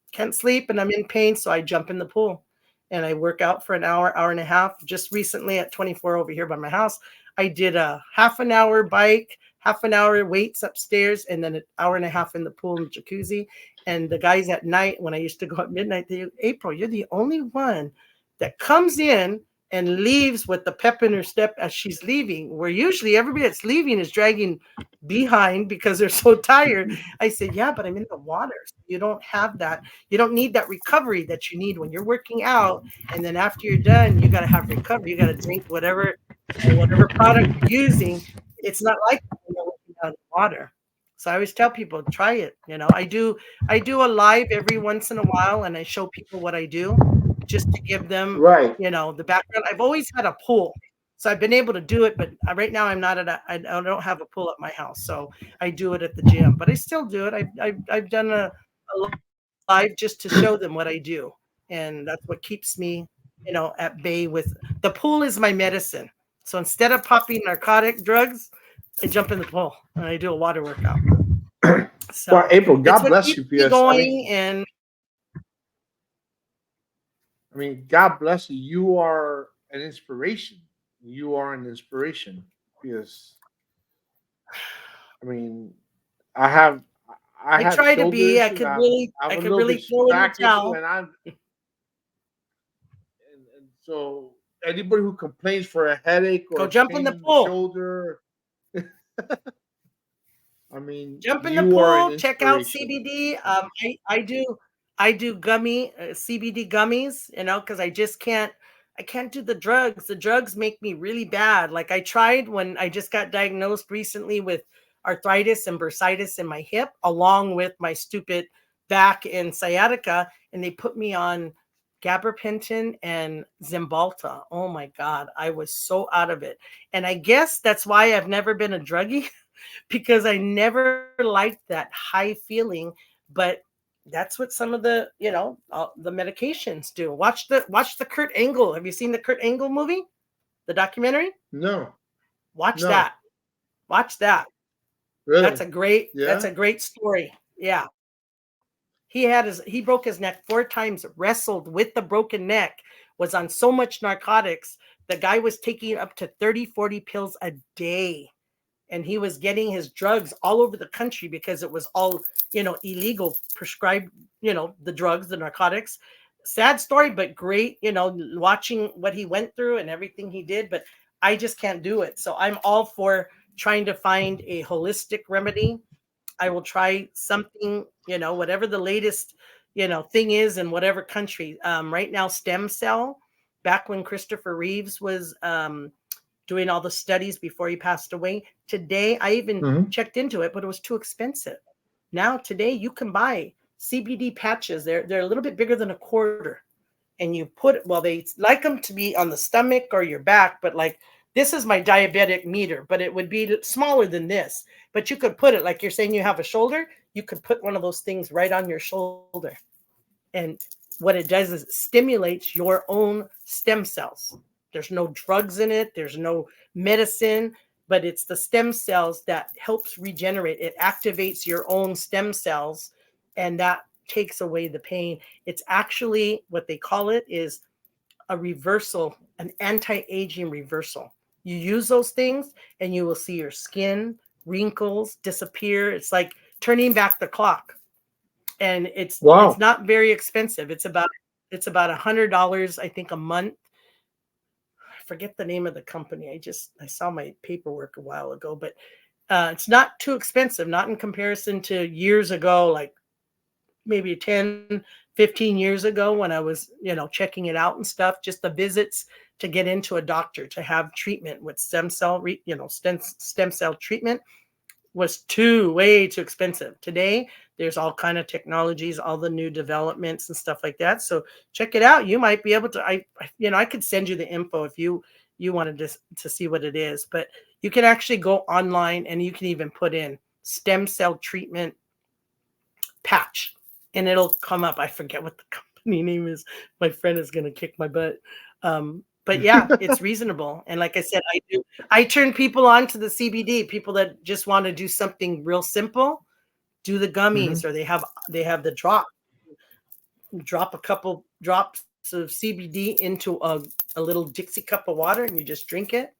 and I'm in pain. So I jump in the pool and I work out for an hour, hour and a half. Just recently at 24 over here by my house, I did a half an hour bike, half an hour weights upstairs, and then an hour and a half in the pool and jacuzzi. And the guys at night, when I used to go at midnight, they, April, you're the only one that comes in and leaves with the pep in her step as she's leaving, where usually everybody that's leaving is dragging behind because they're so tired. I said, yeah, but I'm in the water. So you don't have that. You don't need that recovery that you need when you're working out. And then after you're done, you got to have recovery. You got to drink whatever product you're using. It's not like when you're working out in the water. So I always tell people, try it. I do a live every once in a while, and I show people what I do just to give them, Right. the background. I've always had a pool, so I've been able to do it, but right now I'm not I don't have a pool at my house, so I do it at the gym. But I still do it. I've done a live just to show them what I do, and that's what keeps me, at bay. With the pool is my medicine. So instead of popping narcotic drugs, I jump in the pool and I do a water workout. So Well, April, it's God what bless keeps you. me Because going. And God bless you. You are an inspiration. You are an inspiration. Because I mean, I have I I have try to shoulder be. I issues. could really, I'm I a could little bit really throw in the back issue, towel. and so anybody who complains for a headache or Go a jump in pain the in the pool. shoulder, Jump in the you are an pool. Check out inspiration. CBD. I do CBD gummies. Because I can't do the drugs. The drugs make me really bad. Like I tried when I just got diagnosed recently with arthritis and bursitis in my hip, along with my stupid back and sciatica, and they put me on gabapentin and Zymbalta. Oh my God, I was so out of it. And I guess that's why I've never been a druggie, because I never liked that high feeling. But that's what some of the the medications do. Watch the Kurt Angle. Have you seen the Kurt Angle movie, the documentary? No, Watch no, that. Watch that. That's really, a great that's yeah. a great story. Yeah. He broke his neck 4 times, wrestled with the broken neck, was on so much narcotics. The guy was taking up to 30, 40 pills a day. and he was getting his drugs all over the country because it was all, illegal, prescribed, the drugs, the narcotics. Sad story, but great, watching what he went through and everything he did. But I just can't do it. So I'm all for trying to find a holistic remedy. I will try something, whatever the latest, thing is in whatever country. Right now, stem cell, back when Christopher Reeves was doing all the studies before he passed away. Today, I even checked into it, but it was too expensive. Now, today, you can buy CBD patches. They're a little bit bigger than a quarter. And you put, well, they like them to be on the stomach or your back, but like, this is my diabetic meter, but it would be smaller than this. But you could put it, like you're saying you have a shoulder, you could put one of those things right on your shoulder. And what it does is it stimulates your own stem cells. There's no drugs in it. There's no medicine, but it's the stem cells that helps regenerate. It activates your own stem cells, and that takes away the pain. It's actually, what they call it is a reversal, an anti-aging reversal. You use those things and you will see your skin, wrinkles disappear. It's like turning back the clock. And it's not very expensive. It's about $100, I think, a month. I forget the name of the company. I saw my paperwork a while ago, but it's not too expensive, not in comparison to years ago, like maybe 10, 15 years ago when I was, checking it out and stuff. Just the visits to get into a doctor to have treatment with stem cell treatment was way too expensive. Today, there's all kind of technologies, all the new developments and stuff like that. So check it out. You might be able to, I could send you the info if you wanted to see what it is, but you can actually go online and you can even put in stem cell treatment patch and it'll come up. I forget what the company name is. My friend is going to kick my butt. But yeah, it's reasonable. And like I said, I turn people on to the CBD, people that just want to do something real simple, do the gummies, or they have the drop a couple drops of CBD into a little Dixie cup of water and you just drink it.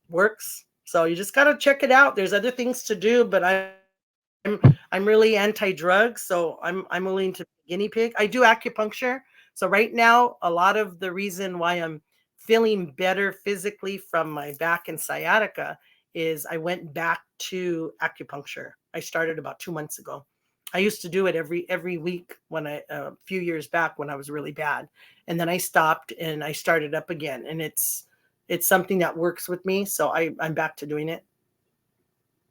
Works. So you just got to check it out. There's other things to do, but I'm really anti-drug, so I'm willing to be a guinea pig. I do acupuncture. So right now, a lot of the reason why I'm feeling better physically from my back and sciatica is I went back to acupuncture. I started about 2 months ago. I used to do it every week when a few years back when I was really bad, and then I stopped and I started up again. And it's something that works with me, so I'm back to doing it.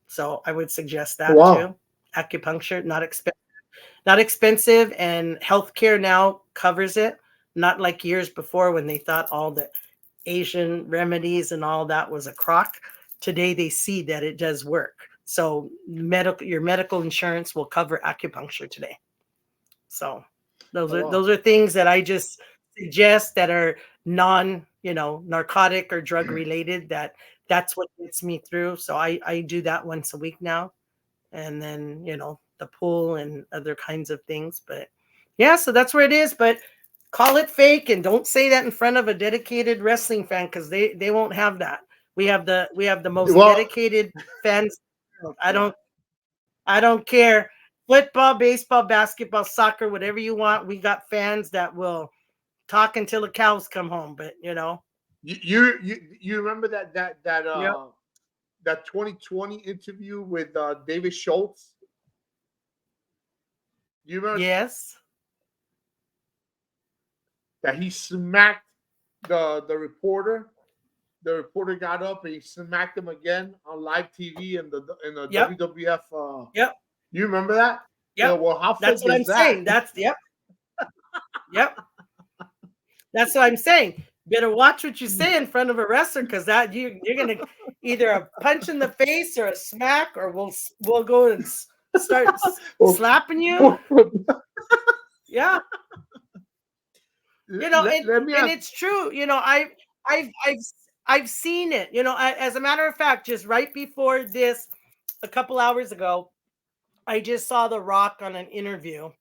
So I would suggest that too. Acupuncture, not expensive, and healthcare now covers it. Not like years before when they thought all the Asian remedies and all that was a crock. Today they see that it does work. So your medical insurance will cover acupuncture today. So those are things that I just suggest that are narcotic or drug related. That's what gets me through. So I do that once a week now. And then, the pool and other kinds of things. But yeah, so that's where it is. But call it fake and don't say that in front of a dedicated wrestling fan, because they won't have that. We have the most dedicated fans. I don't care. Football, baseball, basketball, soccer, whatever you want. We got fans that will talk until the cows come home. But you remember that 2020 interview with David Schultz? You remember? Yes. That he smacked the reporter. The reporter got up and he smacked him again on live TV in the WWF. Yep. You remember that? Yeah. Well, how that's what I'm saying. Yep. That's what I'm saying. Better watch what you say in front of a wrestler, because that you're gonna either a punch in the face or a smack, or we'll go and start slapping you. Yeah. And it's true. I've seen it. As a matter of fact, just right before this, a couple hours ago, I just saw The Rock on an interview.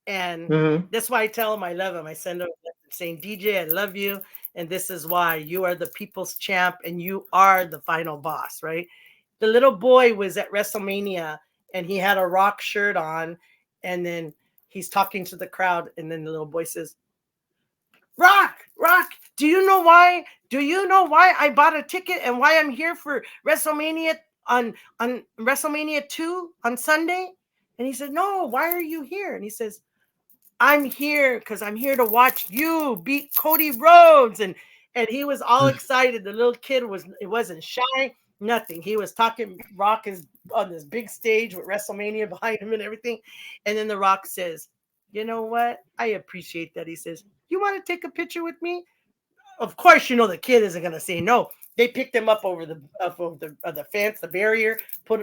And that's why I tell him I love him. I send him a message saying, DJ, I love you. And this is why you are the people's champ and you are the final boss, right? the little boy was at WrestleMania and he had a Rock shirt on, and then he's talking to the crowd, and then the little boy says, Rock, do you know why? Do you know why I bought a ticket and why I'm here for WrestleMania on WrestleMania 2 on Sunday? And he said, no, why are you here? And he says, I'm here because I'm here to watch you beat Cody Rhodes. And he was all excited. The little kid wasn't shy, nothing. He was talking. Rock is on this big stage with WrestleMania behind him and everything. And then The Rock says, you know what? I appreciate that. He says, you want to take a picture with me? Of course, the kid isn't going to say no. They picked him up over the fence, the barrier,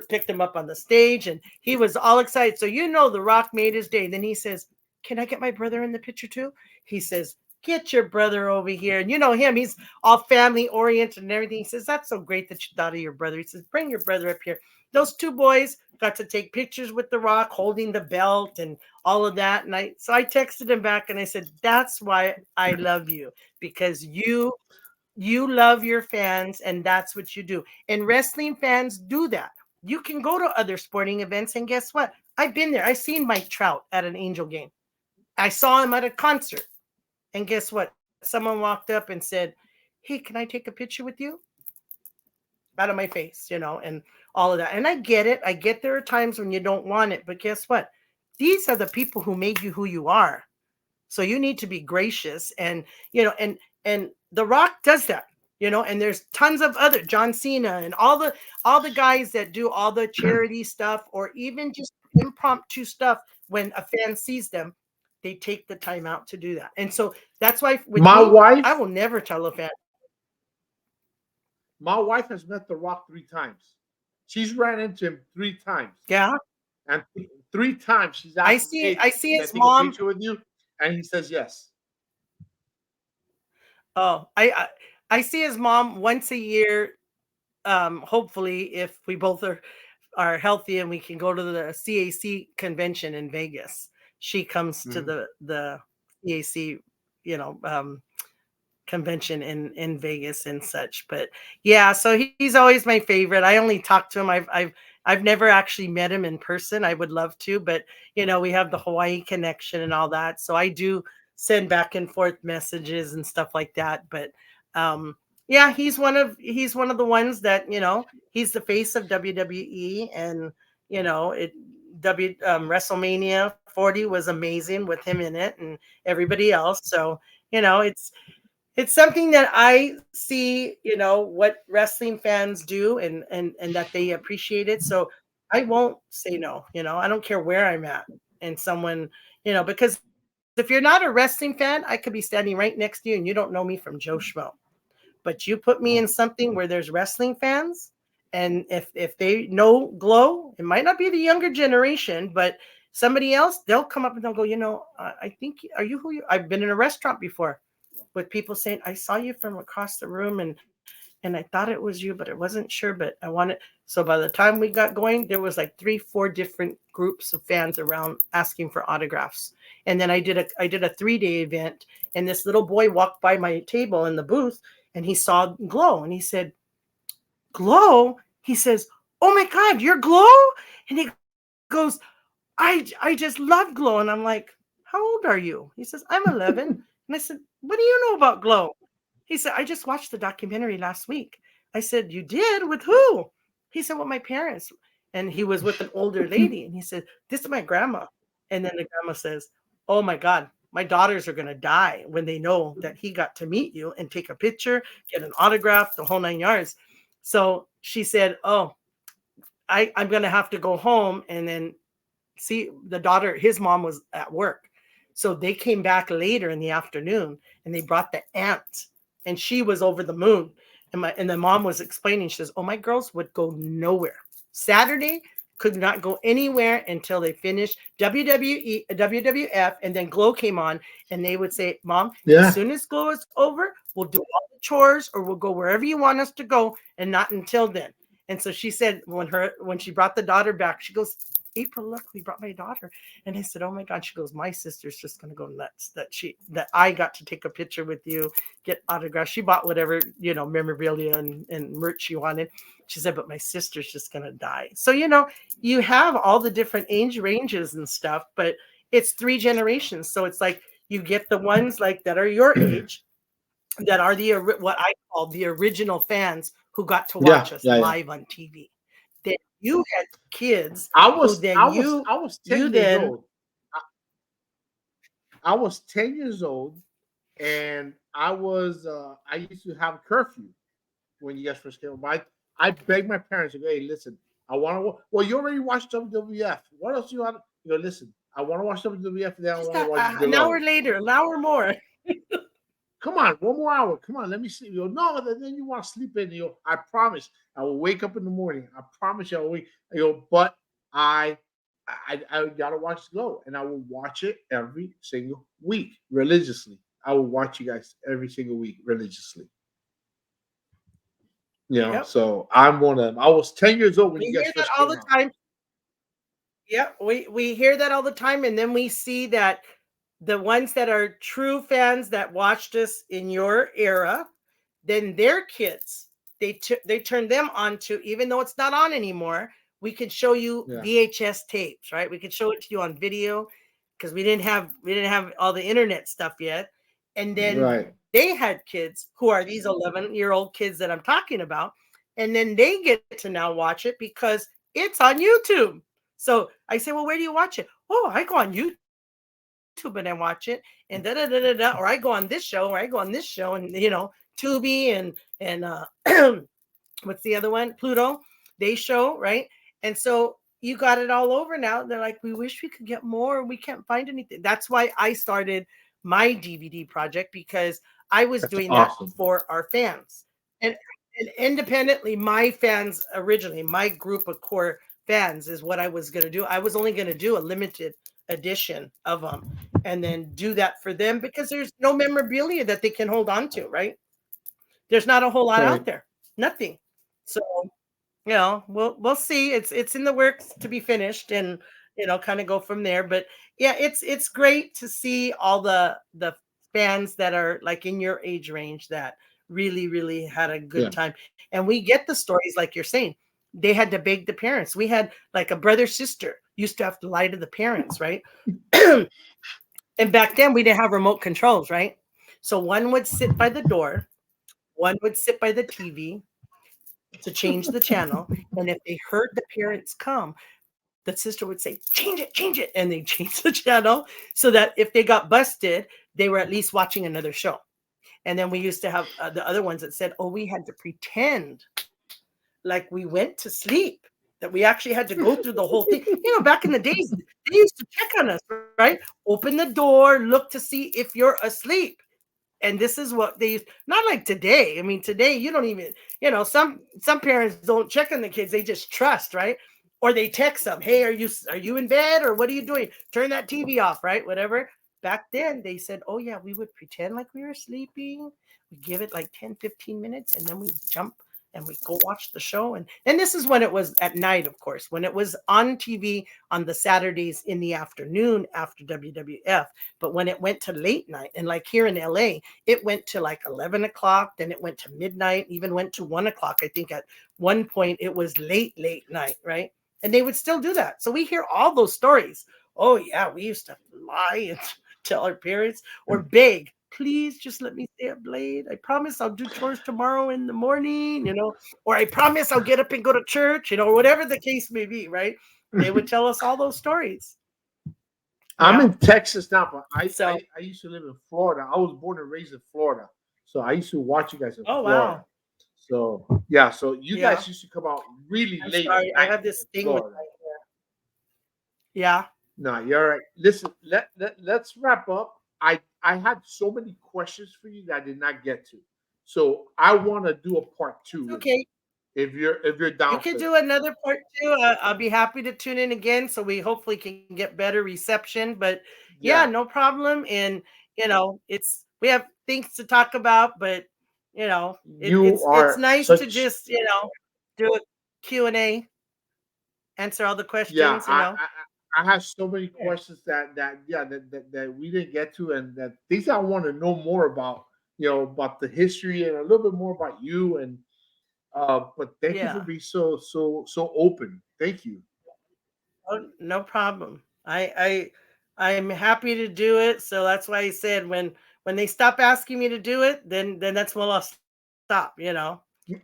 picked him up on the stage, and he was all excited. So The Rock made his day. Then he says, can I get my brother in the picture too? He says, get your brother over here. And him, he's all family oriented and everything. He says, that's so great that you thought of your brother. He says, bring your brother up here. Those two boys got to take pictures with The Rock holding the belt and all of that. And I texted him back and I said, that's why I love you, because you love your fans, and that's what you do. And wrestling fans do that. You can go to other sporting events, and guess what? I've been there. I seen Mike Trout at an Angel game. I saw him at a concert. And guess what? Someone walked up and said, hey, can I take a picture with you? Out of my face, and all of that. And I get it. I get there are times when you don't want it. But guess what? These are the people who made you who you are. So you need to be gracious. And, and The Rock does that, and there's tons of other John Cena and all the guys that do all the charity stuff, or even just impromptu stuff. When a fan sees them, they take the time out to do that. And so that's why with my wife, I will never tell a fan. My wife has met The Rock 3 times. She's ran into him 3 times. Yeah. And 3 times she's asked, I see his take mom. a picture with you, and he says yes. Oh, I see his mom once a year. Hopefully, if we both are healthy and we can go to the CAC convention in Vegas, she comes to the CAC, convention in Vegas and such. But yeah, so he's always my favorite. I only talk to him. I've never actually met him in person. I would love to, but we have the Hawaii connection and all that. So I do send back and forth messages and stuff like that. But yeah, he's one of the ones that, he's the face of WWE, and WrestleMania 40 was amazing with him in it and everybody else. So, it's something that I see, what wrestling fans do and that they appreciate it. So I won't say no, I don't care where I'm at. And someone, because if you're not a wrestling fan, I could be standing right next to you and you don't know me from Joe Schmo. But you put me in something where there's wrestling fans, and if they know G.L.O.W, it might not be the younger generation, but somebody else, they'll come up and they'll go, I think, are you who you? I've been in a restaurant before with people saying, I saw you from across the room and I thought it was you, but I wasn't sure, but I wanted. So by the time we got going, there was like 3-4 different groups of fans around asking for autographs. And then I did a 3-day event, and this little boy walked by my table in the booth, and he saw G.L.O.W, and he said, G.L.O.W? He says, oh my God, you're G.L.O.W? And he goes, I just love G.L.O.W. And I'm like, how old are you? He says, I'm 11. And I said, what do you know about G.L.O.W? He said, I just watched the documentary last week. I said, you did? With who? He said, well, my parents. And he was with an older lady. And he said, this is my grandma. And then the grandma says, oh my God, my daughters are going to die when they know that he got to meet you and take a picture, get an autograph, the whole 9 yards. So she said, oh, I'm going to have to go home and then see the daughter. His mom was at work. So they came back later in the afternoon and they brought the aunt, and she was over the moon. And the mom was explaining, she says, oh, my girls would go nowhere. Saturday could not go anywhere until they finished WWF, and then G.L.O.W came on, and they would say, Mom, as soon as G.L.O.W is over, we'll do all the chores or we'll go wherever you want us to go, and not until then. And so she said when she brought the daughter back, she goes, April, look, we brought my daughter. And I said, oh my God. She goes, my sister's just going to go nuts that I got to take a picture with you, get autographs. She bought whatever, memorabilia and merch she wanted. She said, but my sister's just going to die. So, you have all the different age ranges and stuff, but it's 3 generations. So it's like you get the ones like that are your age, that are what I call the original fans who got to watch us live on TV. Then you had kids I who was then I was I was 10 you years then old. I was 10 years old, and I used to have curfew when you guys first came up. I begged my parents to go, hey, listen, I want to. Well, you already watched WWF. What else do you want? You go, listen, I want to watch WWF, and then I just want to watch an hour G.L.O.W. later, an hour more. Come on, one more hour. Come on, let me see. You go, no, then you want to sleep in. You go, I promise, I will wake up in the morning. I promise you, I will wake. You go, but I gotta watch G.L.O.W, and I will watch it every single week religiously. I will watch you guys every single week religiously. Yep. So I'm one of them. I was 10 years old when We you guys hear that first all came the out. time. Yeah, we hear that all the time, and then we see that the ones that are true fans that watched us in your era, then their kids, they turn them on to, even though it's not on anymore, we could show you VHS tapes, right? We could show it to you on video because we didn't have all the internet stuff yet. And then they had kids who are these 11-year-old kids that I'm talking about, and then they get to now watch it because it's on YouTube. So I say, well, where do you watch it? Oh, I go on YouTube and I watch it, and or I go on this show, or I go on this show, and Tubi and what's the other one? Pluto. They show, right? And so you got it all over now. They're like, we wish we could get more. We can't find anything. That's why I started my DVD project, because I was doing that for our fans. And independently, my fans originally, my group of core fans is what I was going to do. I was only going to do a limited edition of them and then do that for them, because there's no memorabilia that they can hold on to, right? There's not a whole lot out there. Nothing. So, we'll see. It's in the works to be finished, and kind of go from there. But yeah, it's great to see all the fans that are like in your age range that really, really had a good time. And we get the stories like you're saying. They had to beg the parents. We had like a brother sister used to have to lie to the parents, right? And back then we didn't have remote controls, right? So one would sit by the door, one would sit by the TV to change the channel. And if they heard the parents come, the sister would say, change it. And they change the channel so that if they got busted, they were at least watching another show. And then we used to have the other ones that said, oh, we had to pretend like we went to sleep, that we actually had to go through the whole thing. Back in the days, they used to check on us, right? Open the door, look to see if you're asleep. And this is what they used, not like today. I mean, today you don't even, some parents don't check on the kids. They just trust, right? Or they text them, hey, are you in bed, or what are you doing? Turn that TV off, right? Whatever. Back then they said, oh yeah, we would pretend like we were sleeping. We give it like 10, 15 minutes, and then we jump and we go watch the show. And this is when it was at night, of course, when it was on TV on the Saturdays in the afternoon after WWF. But when it went to late night, and like here in LA, it went to like 11 o'clock, then it went to midnight, even went to 1 o'clock. I think at one point it was late night, right? And they would still do that. So we hear all those stories. Oh yeah, we used to lie and tell our parents or beg, please just let me stay up late. I promise I'll do chores tomorrow in the morning, or I promise I'll get up and go to church, or whatever the case may be, right? They would tell us all those stories. I'm in Texas now, but I used to live in Florida. I was born and raised in Florida. So I used to watch you guys in Florida. Wow. So yeah, so you guys used to come out really late. Sorry, I have this thing with my hair. Yeah. No, you're right. Listen, let's wrap up. I had so many questions for you that I did not get to. So I want to do a part 2. Okay. If you're down, you can do another part 2. I'll be happy to tune in again, so we hopefully can get better reception. But yeah, no problem. And we have things to talk about, but it's nice to just do a Q&A. answer all the Yeah, questions. I have so many Sure. questions that we didn't get to, and that things I want to know more about. About the history and a little bit more about you. And but thank you for Yeah. being so open. Thank you. Oh, no problem. I'm happy to do it. So that's why I said when they stop asking me to do it, then that's when I'll stop.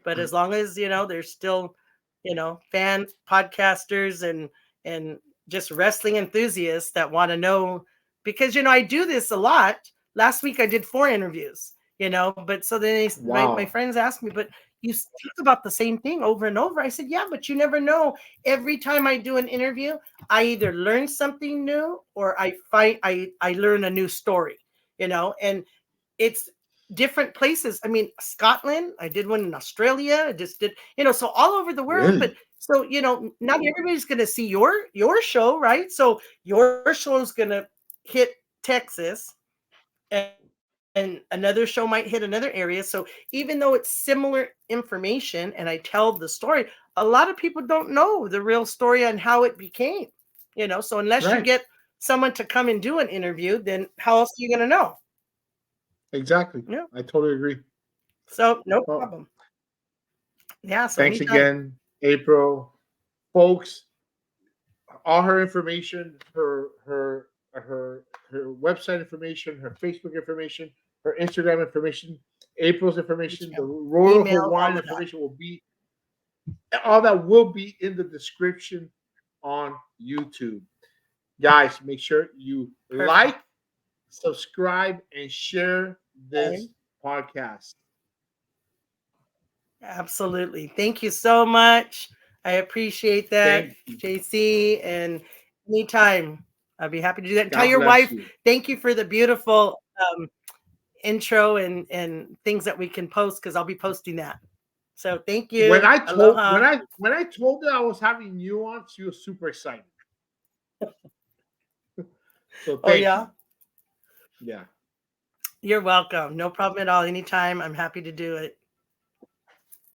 But as long as there's still fans, podcasters, and just wrestling enthusiasts that want to know, because I do this a lot. Last week I did 4 interviews. But so then my Wow. friends asked me, but you speak about the same thing over and over. I said, yeah, but you never know. Every time I do an interview, I either learn something new or I learn a new story. And it's different places. I mean, Scotland, I did one in Australia. I just did, so all over the world. But Really? so, not everybody's going to see your show, right? So your show is going to hit Texas, and another show might hit another area. So even though it's similar information and I tell the story, a lot of people don't know the real story on how it became. So unless you Right. get someone to come and do an interview, then how else are you going to know? Exactly. Yeah. I totally agree. So no Well, problem. Yeah. So thanks anytime. again, April. Folks, all her information, her website information, her Facebook information, her Instagram information, April's information, the Royal Email, all Hawaiian of that. information will be all that will be in the description on YouTube. Guys, make sure you Perfect. like, subscribe, and share this Okay. podcast. Absolutely. Thank you so much. I appreciate that, Thank you. JC. And anytime, I'll be happy to do that. And tell God your bless wife, you. thank you for the beautiful intro and things that we can post, because I'll be posting that. So thank When you. I told Aloha. when I told her I was having you on, she was super excited. So Oh, thank you. yeah. Yeah. You're welcome. No problem at all. Anytime. I'm happy to do it.